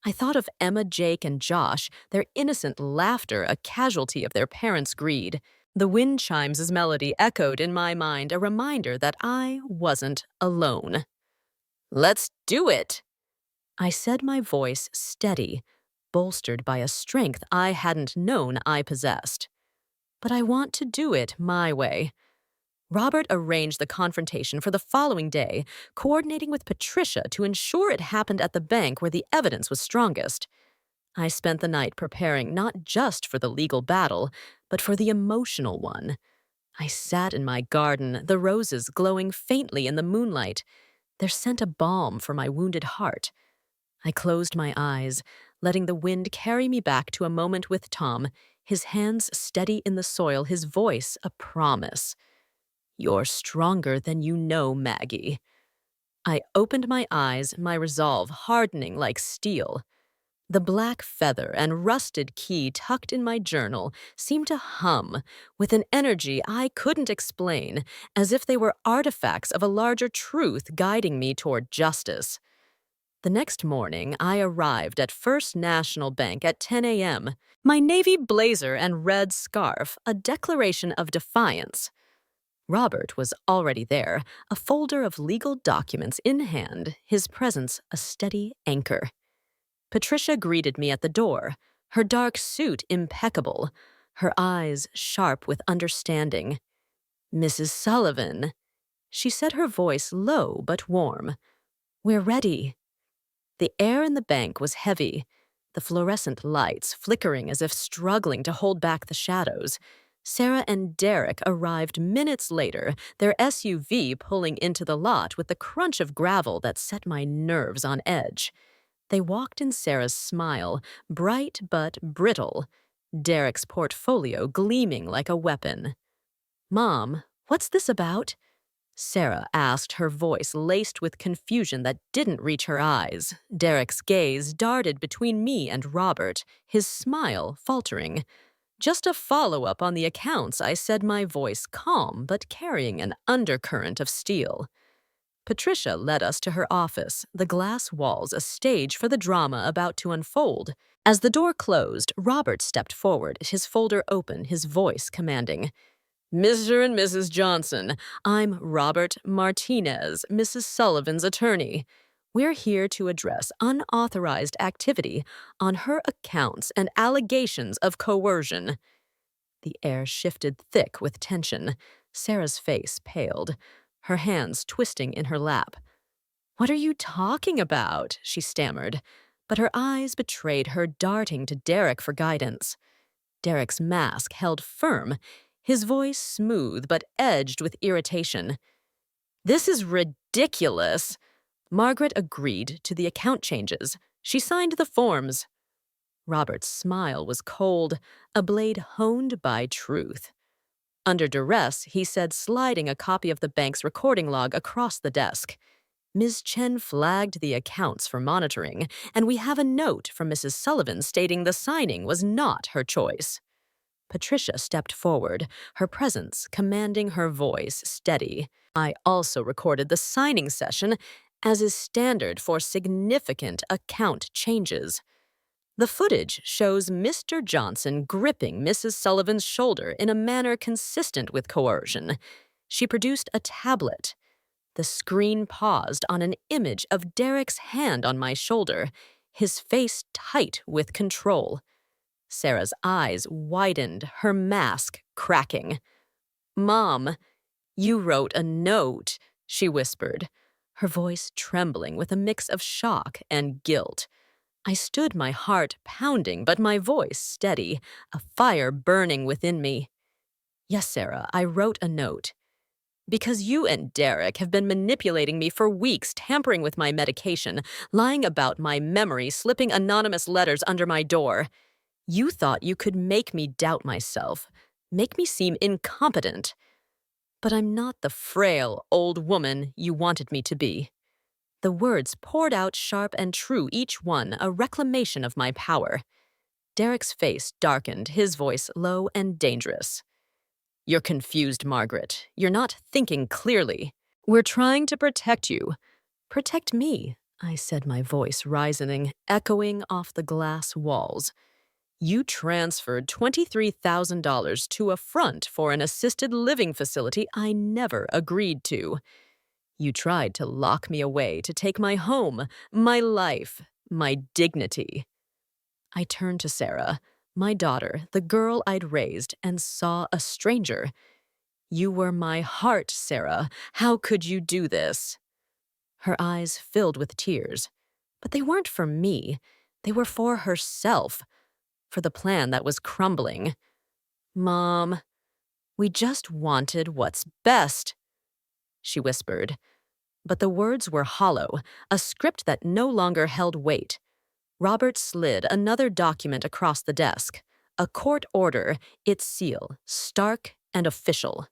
I thought of Emma, Jake, and Josh, their innocent laughter a casualty of their parents' greed. The wind chimes' melody echoed in my mind, a reminder that I wasn't alone. "Let's do it," I said, my voice steady, bolstered by a strength I hadn't known I possessed. "But I want to do it my way." Robert arranged the confrontation for the following day, coordinating with Patricia to ensure it happened at the bank where the evidence was strongest. I spent the night preparing not just for the legal battle, but for the emotional one. I sat in my garden, the roses glowing faintly in the moonlight, their scent a balm for my wounded heart. I closed my eyes, letting the wind carry me back to a moment with Tom, his hands steady in the soil, his voice a promise. "You're stronger than you know, Maggie." I opened my eyes, my resolve hardening like steel. The black feather and rusted key tucked in my journal seemed to hum with an energy I couldn't explain, as if they were artifacts of a larger truth guiding me toward justice. The next morning, I arrived at First National Bank at 10 a.m., my navy blazer and red scarf a declaration of defiance. Robert was already there, a folder of legal documents in hand, his presence a steady anchor. Patricia greeted me at the door, her dark suit impeccable, her eyes sharp with understanding. "Mrs. Sullivan," she said, her voice low but warm. "We're ready." The air in the bank was heavy, the fluorescent lights flickering as if struggling to hold back the shadows. Sarah and Derek arrived minutes later, their SUV pulling into the lot with the crunch of gravel that set my nerves on edge. They walked in Sarah's smile, bright but brittle, Derek's portfolio gleaming like a weapon. "Mom, what's this about?" Sarah asked, her voice laced with confusion that didn't reach her eyes. Derek's gaze darted between me and Robert, his smile faltering. "Just a follow-up on the accounts," I said, my voice calm but carrying an undercurrent of steel. Patricia led us to her office, the glass walls a stage for the drama about to unfold. As the door closed, Robert stepped forward, his folder open, his voice commanding. "Mr. and Mrs. Johnson, I'm Robert Martinez, Mrs. Sullivan's attorney. We're here to address unauthorized activity on her accounts and allegations of coercion." The air shifted thick with tension. Sarah's face paled, her hands twisting in her lap. "What are you talking about?" she stammered, but her eyes betrayed her, darting to Derek for guidance. Derek's mask held firm, his voice smooth but edged with irritation. "This is ridiculous." Margaret agreed to the account changes. She signed the forms. Robert's smile was cold, a blade honed by truth. Under duress, he said, sliding a copy of the bank's recording log across the desk. "Ms. Chen flagged the accounts for monitoring, and we have a note from Mrs. Sullivan stating the signing was not her choice." Patricia stepped forward, her presence commanding, her voice steady. "I also recorded the signing session, as is standard for significant account changes. The footage shows Mr. Johnson gripping Mrs. Sullivan's shoulder in a manner consistent with coercion. She produced a tablet. The screen paused on an image of Derek's hand on my shoulder, his face tight with control. Sarah's eyes widened, her mask cracking. "Mom, you wrote a note," she whispered, her voice trembling with a mix of shock and guilt. I stood, my heart pounding, but my voice steady, a fire burning within me. "Yes, Sarah, I wrote a note. Because you and Derek have been manipulating me for weeks, tampering with my medication, lying about my memory, slipping anonymous letters under my door. You thought you could make me doubt myself, make me seem incompetent. But I'm not the frail, old woman you wanted me to be." The words poured out sharp and true, each one a reclamation of my power. Derek's face darkened, his voice low and dangerous. "You're confused, Margaret. You're not thinking clearly. We're trying to protect you." "Protect me," I said, my voice rising, echoing off the glass walls. "You transferred $23,000 to a front for an assisted living facility I never agreed to. You tried to lock me away, to take my home, my life, my dignity." I turned to Sarah, my daughter, the girl I'd raised, and saw a stranger. "You were my heart, Sarah. How could you do this?" Her eyes filled with tears. But they weren't for me. They were for herself, for the plan that was crumbling. "Mom, we just wanted what's best," she whispered. But the words were hollow, a script that no longer held weight. Robert slid another document across the desk, a court order, its seal, stark and official.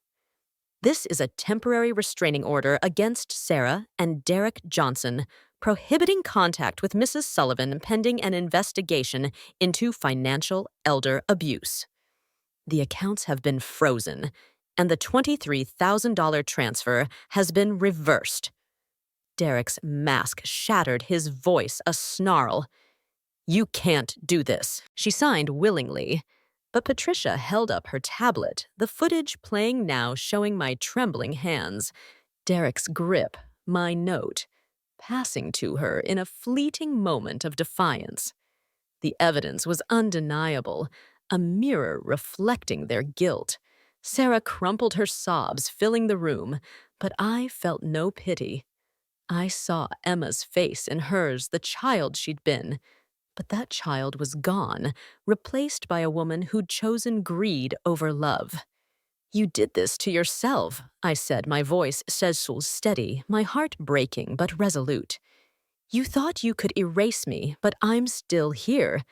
This is a temporary restraining order against Sarah and Derek Johnson, prohibiting contact with Mrs. Sullivan pending an investigation into financial elder abuse. The accounts have been frozen, and the $23,000 transfer has been reversed. Derek's mask shattered, his voice a snarl. "You can't do this." She signed willingly, but Patricia held up her tablet, the footage playing now showing my trembling hands, Derek's grip, my note, passing to her in a fleeting moment of defiance. The evidence was undeniable, a mirror reflecting their guilt. Sarah crumpled her sobs, filling the room, but I felt no pity. I saw Emma's face in hers, the child she'd been. But that child was gone, replaced by a woman who'd chosen greed over love. "You did this to yourself," I said, my voice steady, my heart breaking but resolute. "You thought you could erase me, but I'm still here.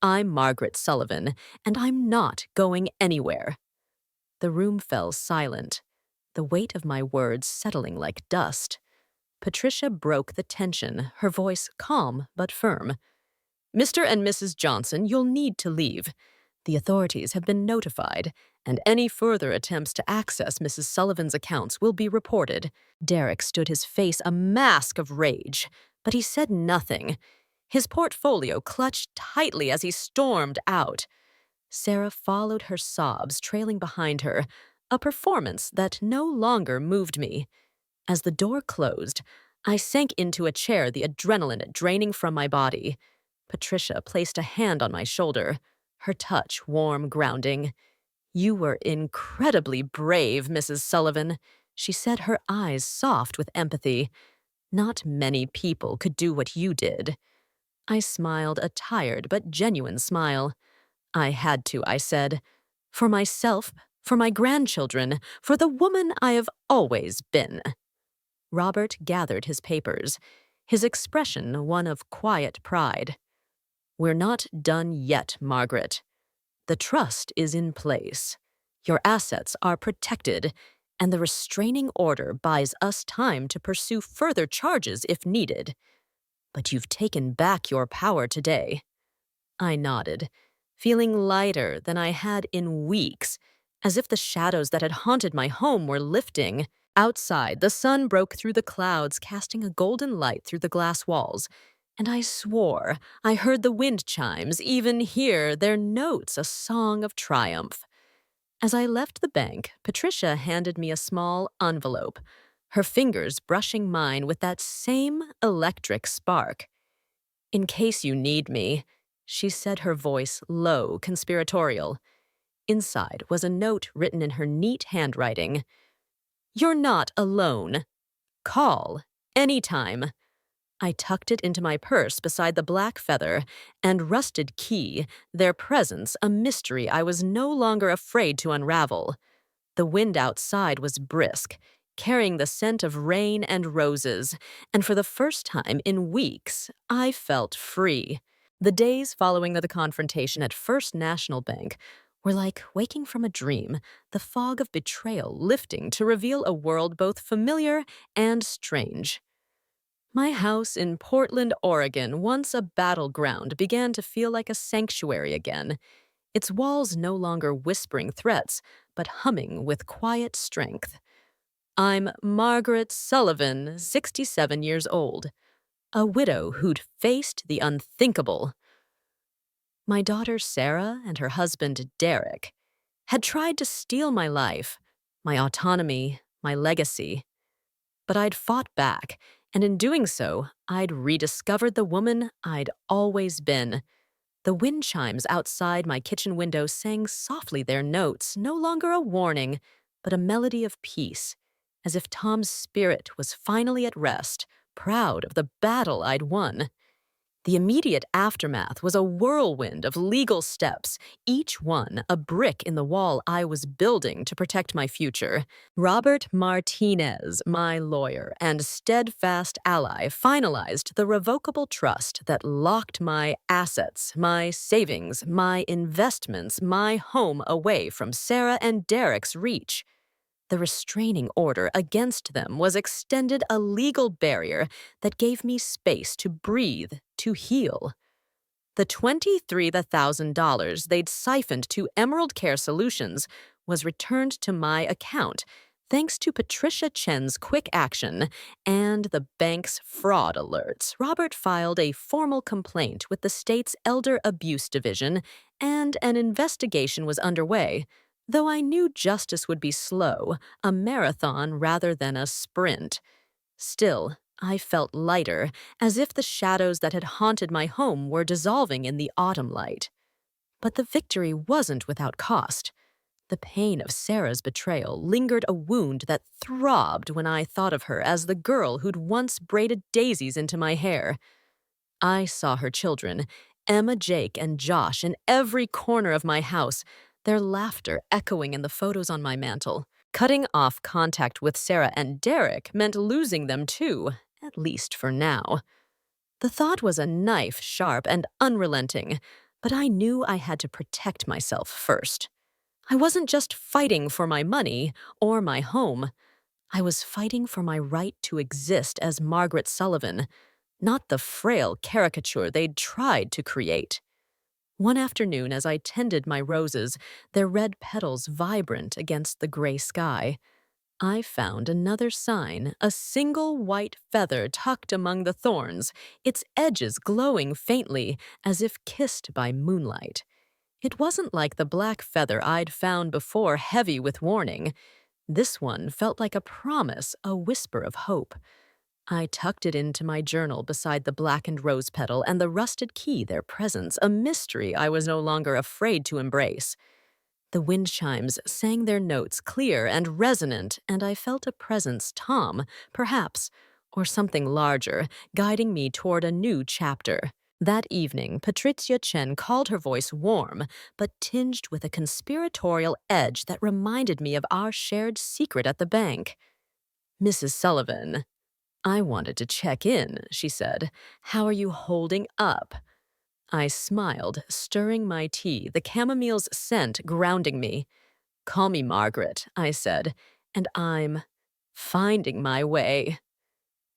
I'm Margaret Sullivan, and I'm not going anywhere." The room fell silent, the weight of my words settling like dust. Patricia broke the tension, her voice calm but firm. "Mr. and Mrs. Johnson, you'll need to leave. The authorities have been notified, and any further attempts to access Mrs. Sullivan's accounts will be reported." Derek stood, his face a mask of rage, but he said nothing. His portfolio clutched tightly as he stormed out. Sarah followed her sobs, trailing behind her, a performance that no longer moved me. As the door closed, I sank into a chair, the adrenaline draining from my body. Patricia placed a hand on my shoulder, her touch warm, grounding. "You were incredibly brave, Mrs. Sullivan," she said, her eyes soft with empathy. "Not many people could do what you did." I smiled, a tired but genuine smile. "I had to," I said. "For myself, for my grandchildren, for the woman I have always been." Robert gathered his papers, his expression one of quiet pride. "We're not done yet, Margaret. The trust is in place. Your assets are protected, and the restraining order buys us time to pursue further charges if needed. But you've taken back your power today." I nodded, feeling lighter than I had in weeks, as if the shadows that had haunted my home were lifting. Outside, the sun broke through the clouds, casting a golden light through the glass walls, and I swore I heard the wind chimes even hear their notes, a song of triumph. As I left the bank, Patricia handed me a small envelope, her fingers brushing mine with that same electric spark. "In case you need me," she said, her voice low, conspiratorial. Inside was a note written in her neat handwriting. "You're not alone. Call anytime." I tucked it into my purse beside the black feather and rusted key, their presence a mystery I was no longer afraid to unravel. The wind outside was brisk, carrying the scent of rain and roses, and for the first time in weeks, I felt free. The days following the confrontation at First National Bank were like waking from a dream, the fog of betrayal lifting to reveal a world both familiar and strange. My house in Portland, Oregon, once a battleground, began to feel like a sanctuary again, its walls no longer whispering threats, but humming with quiet strength. I'm Margaret Sullivan, 67 years old, a widow who'd faced the unthinkable. My daughter Sarah and her husband Derek had tried to steal my life, my autonomy, my legacy. But I'd fought back, and in doing so, I'd rediscovered the woman I'd always been. The wind chimes outside my kitchen window sang softly their notes, no longer a warning, but a melody of peace, as if Tom's spirit was finally at rest, proud of the battle I'd won. The immediate aftermath was a whirlwind of legal steps, each one a brick in the wall I was building to protect my future. Robert Martinez, my lawyer and steadfast ally, finalized the revocable trust that locked my assets, my savings, my investments, my home away from Sarah and Derek's reach. The restraining order against them was extended a legal barrier that gave me space to breathe, to heal. The $23,000 they'd siphoned to Emerald Care Solutions was returned to my account thanks to Patricia Chen's quick action and the bank's fraud alerts. Robert filed a formal complaint with the state's Elder Abuse Division, and an investigation was underway, though I knew justice would be slow, a marathon rather than a sprint. Still, I felt lighter, as if the shadows that had haunted my home were dissolving in the autumn light. But the victory wasn't without cost. The pain of Sarah's betrayal lingered, a wound that throbbed when I thought of her as the girl who'd once braided daisies into my hair. I saw her children, Emma, Jake, and Josh, in every corner of my house, their laughter echoing in the photos on my mantel. Cutting off contact with Sarah and Derek meant losing them too, at least for now. The thought was a knife, sharp and unrelenting, but I knew I had to protect myself first. I wasn't just fighting for my money or my home. I was fighting for my right to exist as Margaret Sullivan, not the frail caricature they'd tried to create. One afternoon, as I tended my roses, their red petals vibrant against the gray sky, I found another sign, a single white feather tucked among the thorns, its edges glowing faintly as if kissed by moonlight. It wasn't like the black feather I'd found before, heavy with warning. This one felt like a promise, a whisper of hope. I tucked it into my journal beside the blackened rose petal and the rusted key, their presence, a mystery I was no longer afraid to embrace. The wind chimes sang their notes clear and resonant, and I felt a presence, Tom, perhaps, or something larger, guiding me toward a new chapter. That evening, Patricia Chen called, her voice warm, but tinged with a conspiratorial edge that reminded me of our shared secret at the bank. "Mrs. Sullivan, I wanted to check in," she said. "How are you holding up?" I smiled, stirring my tea, the chamomile's scent grounding me. "Call me Margaret," I said, "and I'm finding my way."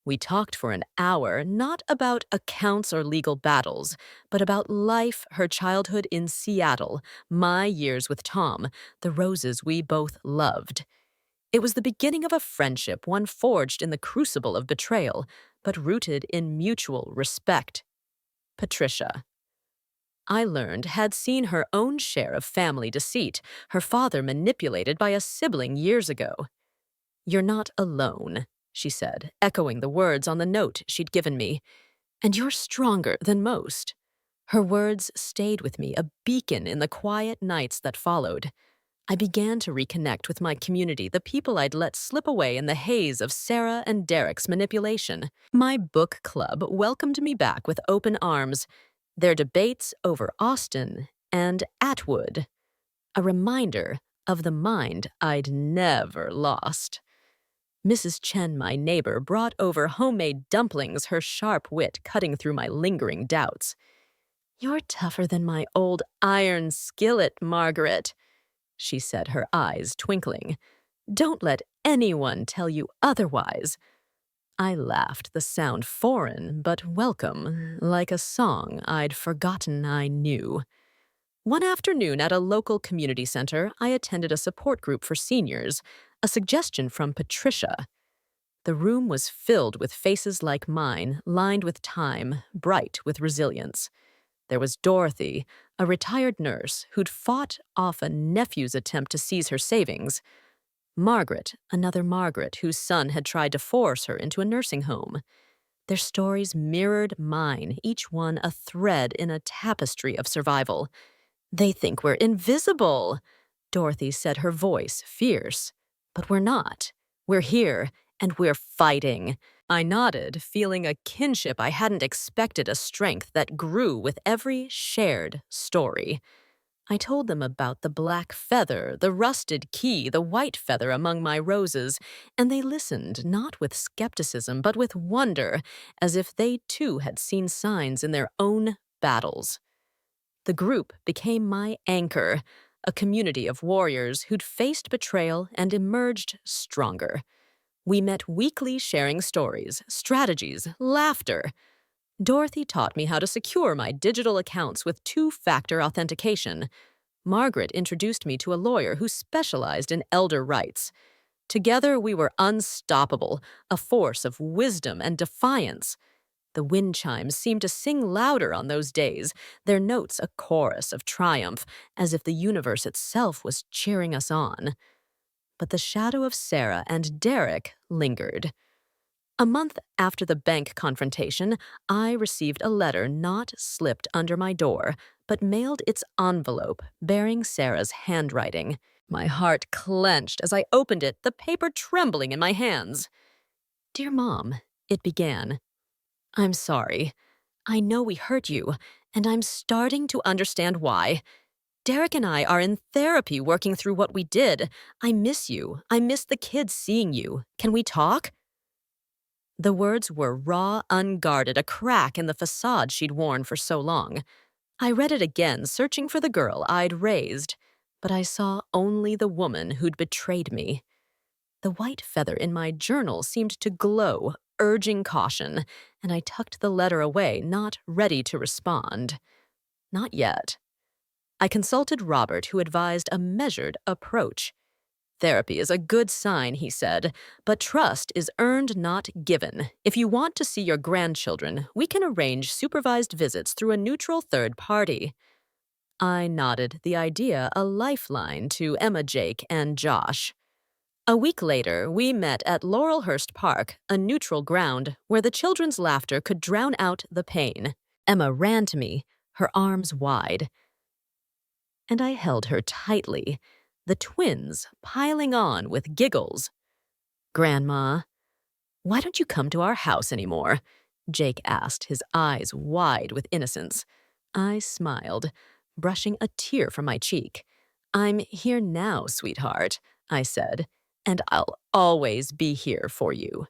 We talked for an hour, not about accounts or legal battles, but about life, her childhood in Seattle, my years with Tom, the roses we both loved. It was the beginning of a friendship, one forged in the crucible of betrayal, but rooted in mutual respect. Patricia, I learned, had seen her own share of family deceit, her father manipulated by a sibling years ago. "You're not alone," she said, echoing the words on the note she'd given me. "And you're stronger than most." Her words stayed with me, a beacon in the quiet nights that followed. I began to reconnect with my community, the people I'd let slip away in the haze of Sarah and Derek's manipulation. My book club welcomed me back with open arms, their debates over Austin and Atwood, a reminder of the mind I'd never lost. Mrs. Chen, my neighbor, brought over homemade dumplings, her sharp wit cutting through my lingering doubts. "You're tougher than my old iron skillet, Margaret," she said, her eyes twinkling. "Don't let anyone tell you otherwise." I laughed, the sound foreign but welcome, like a song I'd forgotten I knew. One afternoon at a local community center, I attended a support group for seniors, a suggestion from Patricia. The room was filled with faces like mine, lined with time, bright with resilience. There was Dorothy, a retired nurse who'd fought off a nephew's attempt to seize her savings. Margaret, another Margaret whose son had tried to force her into a nursing home. Their stories mirrored mine, each one a thread in a tapestry of survival. "They think we're invisible," Dorothy said, her voice fierce. "But we're not. We're here, and we're fighting." I nodded, feeling a kinship I hadn't expected, a strength that grew with every shared story. I told them about the black feather, the rusted key, the white feather among my roses, and they listened, not with skepticism, but with wonder, as if they too had seen signs in their own battles. The group became my anchor, a community of warriors who'd faced betrayal and emerged stronger. We met weekly, sharing stories, strategies, laughter. Dorothy taught me how to secure my digital accounts with two-factor authentication. Margaret introduced me to a lawyer who specialized in elder rights. Together, we were unstoppable, a force of wisdom and defiance. The wind chimes seemed to sing louder on those days, their notes a chorus of triumph, as if the universe itself was cheering us on. But the shadow of Sarah and Derek lingered. A month after the bank confrontation, I received a letter not slipped under my door, but mailed its envelope bearing Sarah's handwriting. My heart clenched as I opened it, the paper trembling in my hands. "Dear Mom," it began, "I'm sorry. I know we hurt you, and I'm starting to understand why. Derek and I are in therapy working through what we did. I miss you. I miss the kids seeing you. Can we talk?" The words were raw, unguarded, a crack in the facade she'd worn for so long. I read it again, searching for the girl I'd raised, but I saw only the woman who'd betrayed me. The white feather in my journal seemed to glow, urging caution, and I tucked the letter away, not ready to respond. Not yet. I consulted Robert, who advised a measured approach. "Therapy is a good sign," he said, "but trust is earned, not given. If you want to see your grandchildren, we can arrange supervised visits through a neutral third party." I nodded, the idea a lifeline to Emma, Jake, and Josh. A week later, we met at Laurelhurst Park, a neutral ground where the children's laughter could drown out the pain. Emma ran to me, her arms wide, and I held her tightly, the twins piling on with giggles. "Grandma, why don't you come to our house anymore?" Jake asked, his eyes wide with innocence. I smiled, brushing a tear from my cheek. "I'm here now, sweetheart," I said, "and I'll always be here for you."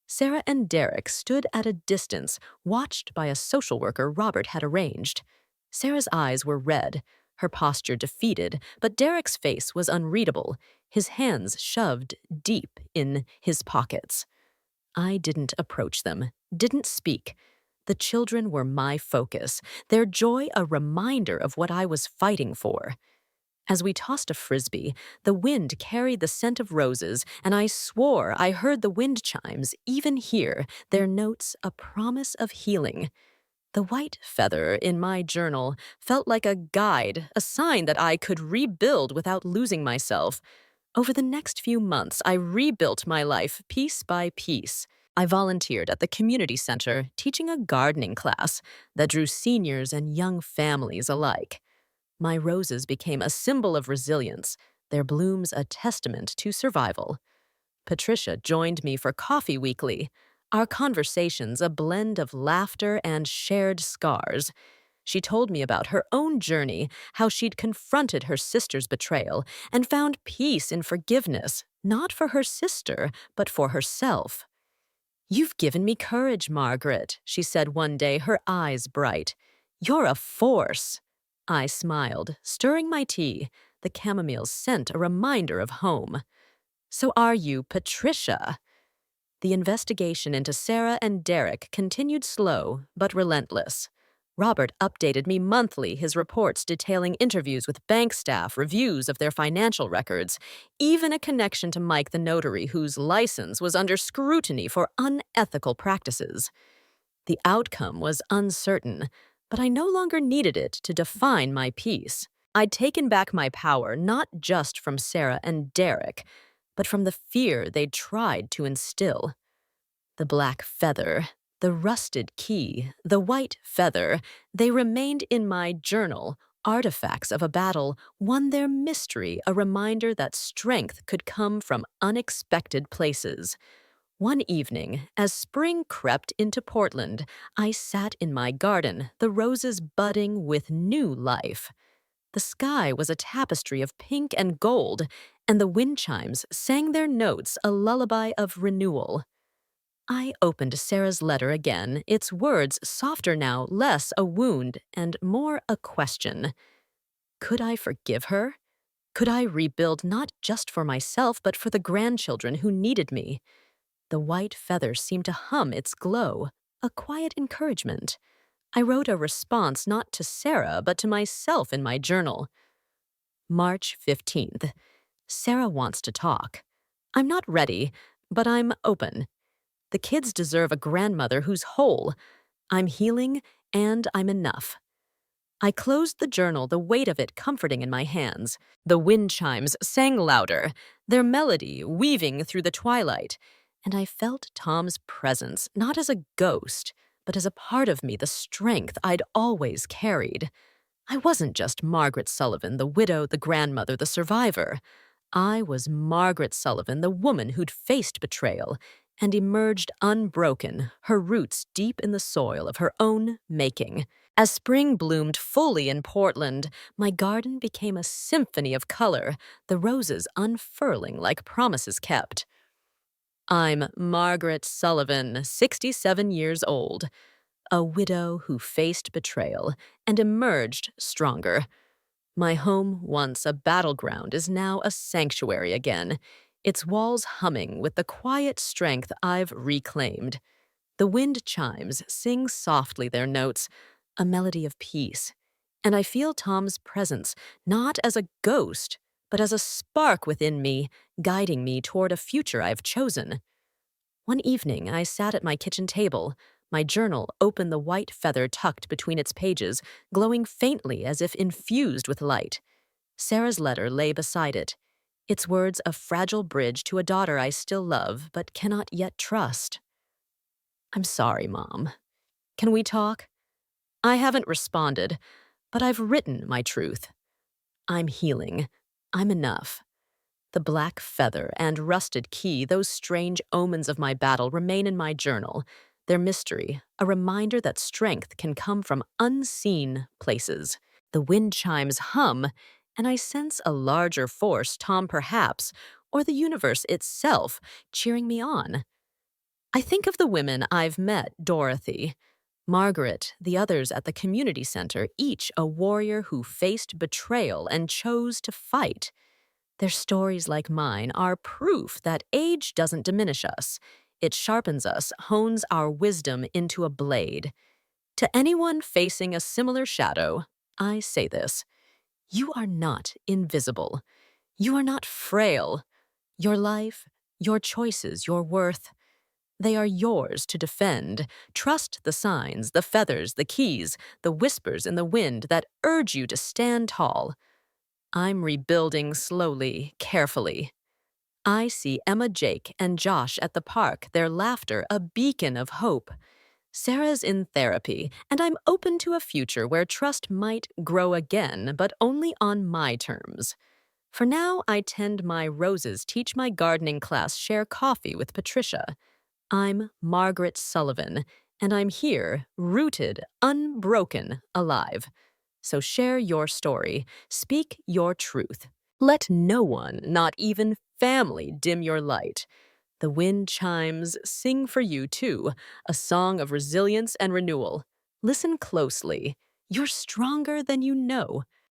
Sarah and Derek stood at a distance, watched by a social worker Robert had arranged. Sarah's eyes were red, her posture defeated, but Derek's face was unreadable, his hands shoved deep in his pockets. I didn't approach them, didn't speak. The children were my focus, their joy a reminder of what I was fighting for. As we tossed a frisbee, the wind carried the scent of roses, and I swore I heard the wind chimes, even here, their notes a promise of healing. The white feather in my journal felt like a guide, a sign that I could rebuild without losing myself. Over the next few months, I rebuilt my life piece by piece. I volunteered at the community center, teaching a gardening class that drew seniors and young families alike. My roses became a symbol of resilience, their blooms a testament to survival. Patricia joined me for coffee weekly, our conversations a blend of laughter and shared scars. She told me about her own journey, how she'd confronted her sister's betrayal and found peace in forgiveness, not for her sister, but for herself. "You've given me courage, Margaret," she said one day, her eyes bright. "You're a force." I smiled, stirring my tea, the chamomile's scent a reminder of home. "So are you, Patricia." The investigation into Sarah and Derek continued slow but relentless. Robert updated me monthly, his reports detailing interviews with bank staff, reviews of their financial records, even a connection to Mike the notary, whose license was under scrutiny for unethical practices. The outcome was uncertain, but I no longer needed it to define my peace. I'd taken back my power not just from Sarah and Derek, but from the fear they'd tried to instill. The black feather, the rusted key, the white feather, they remained in my journal, artifacts of a battle, won their mystery, a reminder that strength could come from unexpected places. One evening, as spring crept into Portland, I sat in my garden, the roses budding with new life. The sky was a tapestry of pink and gold, and the wind chimes sang their notes a lullaby of renewal. I opened Sarah's letter again, its words softer now, less a wound and more a question. Could I forgive her? Could I rebuild not just for myself, but for the grandchildren who needed me? The white feather seemed to hum its glow, a quiet encouragement. I wrote a response not to Sarah, but to myself in my journal. March 15th. Sarah wants to talk. I'm not ready, but I'm open. The kids deserve a grandmother who's whole. I'm healing, and I'm enough. I closed the journal, the weight of it comforting in my hands. The wind chimes sang louder, their melody weaving through the twilight, and I felt Tom's presence, not as a ghost, but as a part of me, the strength I'd always carried. I wasn't just Margaret Sullivan, the widow, the grandmother, the survivor. I was Margaret Sullivan, the woman who'd faced betrayal and emerged unbroken, her roots deep in the soil of her own making. As spring bloomed fully in Portland, my garden became a symphony of color, the roses unfurling like promises kept. I'm Margaret Sullivan, 67 years old, a widow who faced betrayal and emerged stronger. My home, once a battleground, is now a sanctuary again, its walls humming with the quiet strength I've reclaimed. The wind chimes sing softly their notes, a melody of peace. And I feel Tom's presence, not as a ghost, but as a spark within me, guiding me toward a future I've chosen. One evening, I sat at my kitchen table, my journal open, the white feather tucked between its pages, glowing faintly as if infused with light. Sarah's letter lay beside it, its words a fragile bridge to a daughter I still love but cannot yet trust. I'm sorry, Mom. Can we talk? I haven't responded, but I've written my truth. I'm healing. I'm enough. The black feather and rusted key, those strange omens of my battle, remain in my journal. Their mystery, a reminder that strength can come from unseen places. The wind chimes hum, and I sense a larger force, Tom perhaps, or the universe itself, cheering me on. I think of the women I've met, Dorothy, Margaret, the others at the community center, each a warrior who faced betrayal and chose to fight. Their stories, like mine, are proof that age doesn't diminish us. It sharpens us, hones our wisdom into a blade. To anyone facing a similar shadow, I say this: you are not invisible. You are not frail. Your life, your choices, your worth, they are yours to defend. Trust the signs, the feathers, the keys, the whispers in the wind that urge you to stand tall. I'm rebuilding slowly, carefully. I see Emma, Jake, and Josh at the park, their laughter a beacon of hope. Sarah's in therapy, and I'm open to a future where trust might grow again, but only on my terms. For now, I tend my roses, teach my gardening class, share coffee with Patricia. I'm Margaret Sullivan, and I'm here, rooted, unbroken, alive. So share your story, speak your truth. Let no one, not even family, dim your light. The wind chimes sing for you too, a song of resilience and renewal. Listen closely. You're stronger than you know.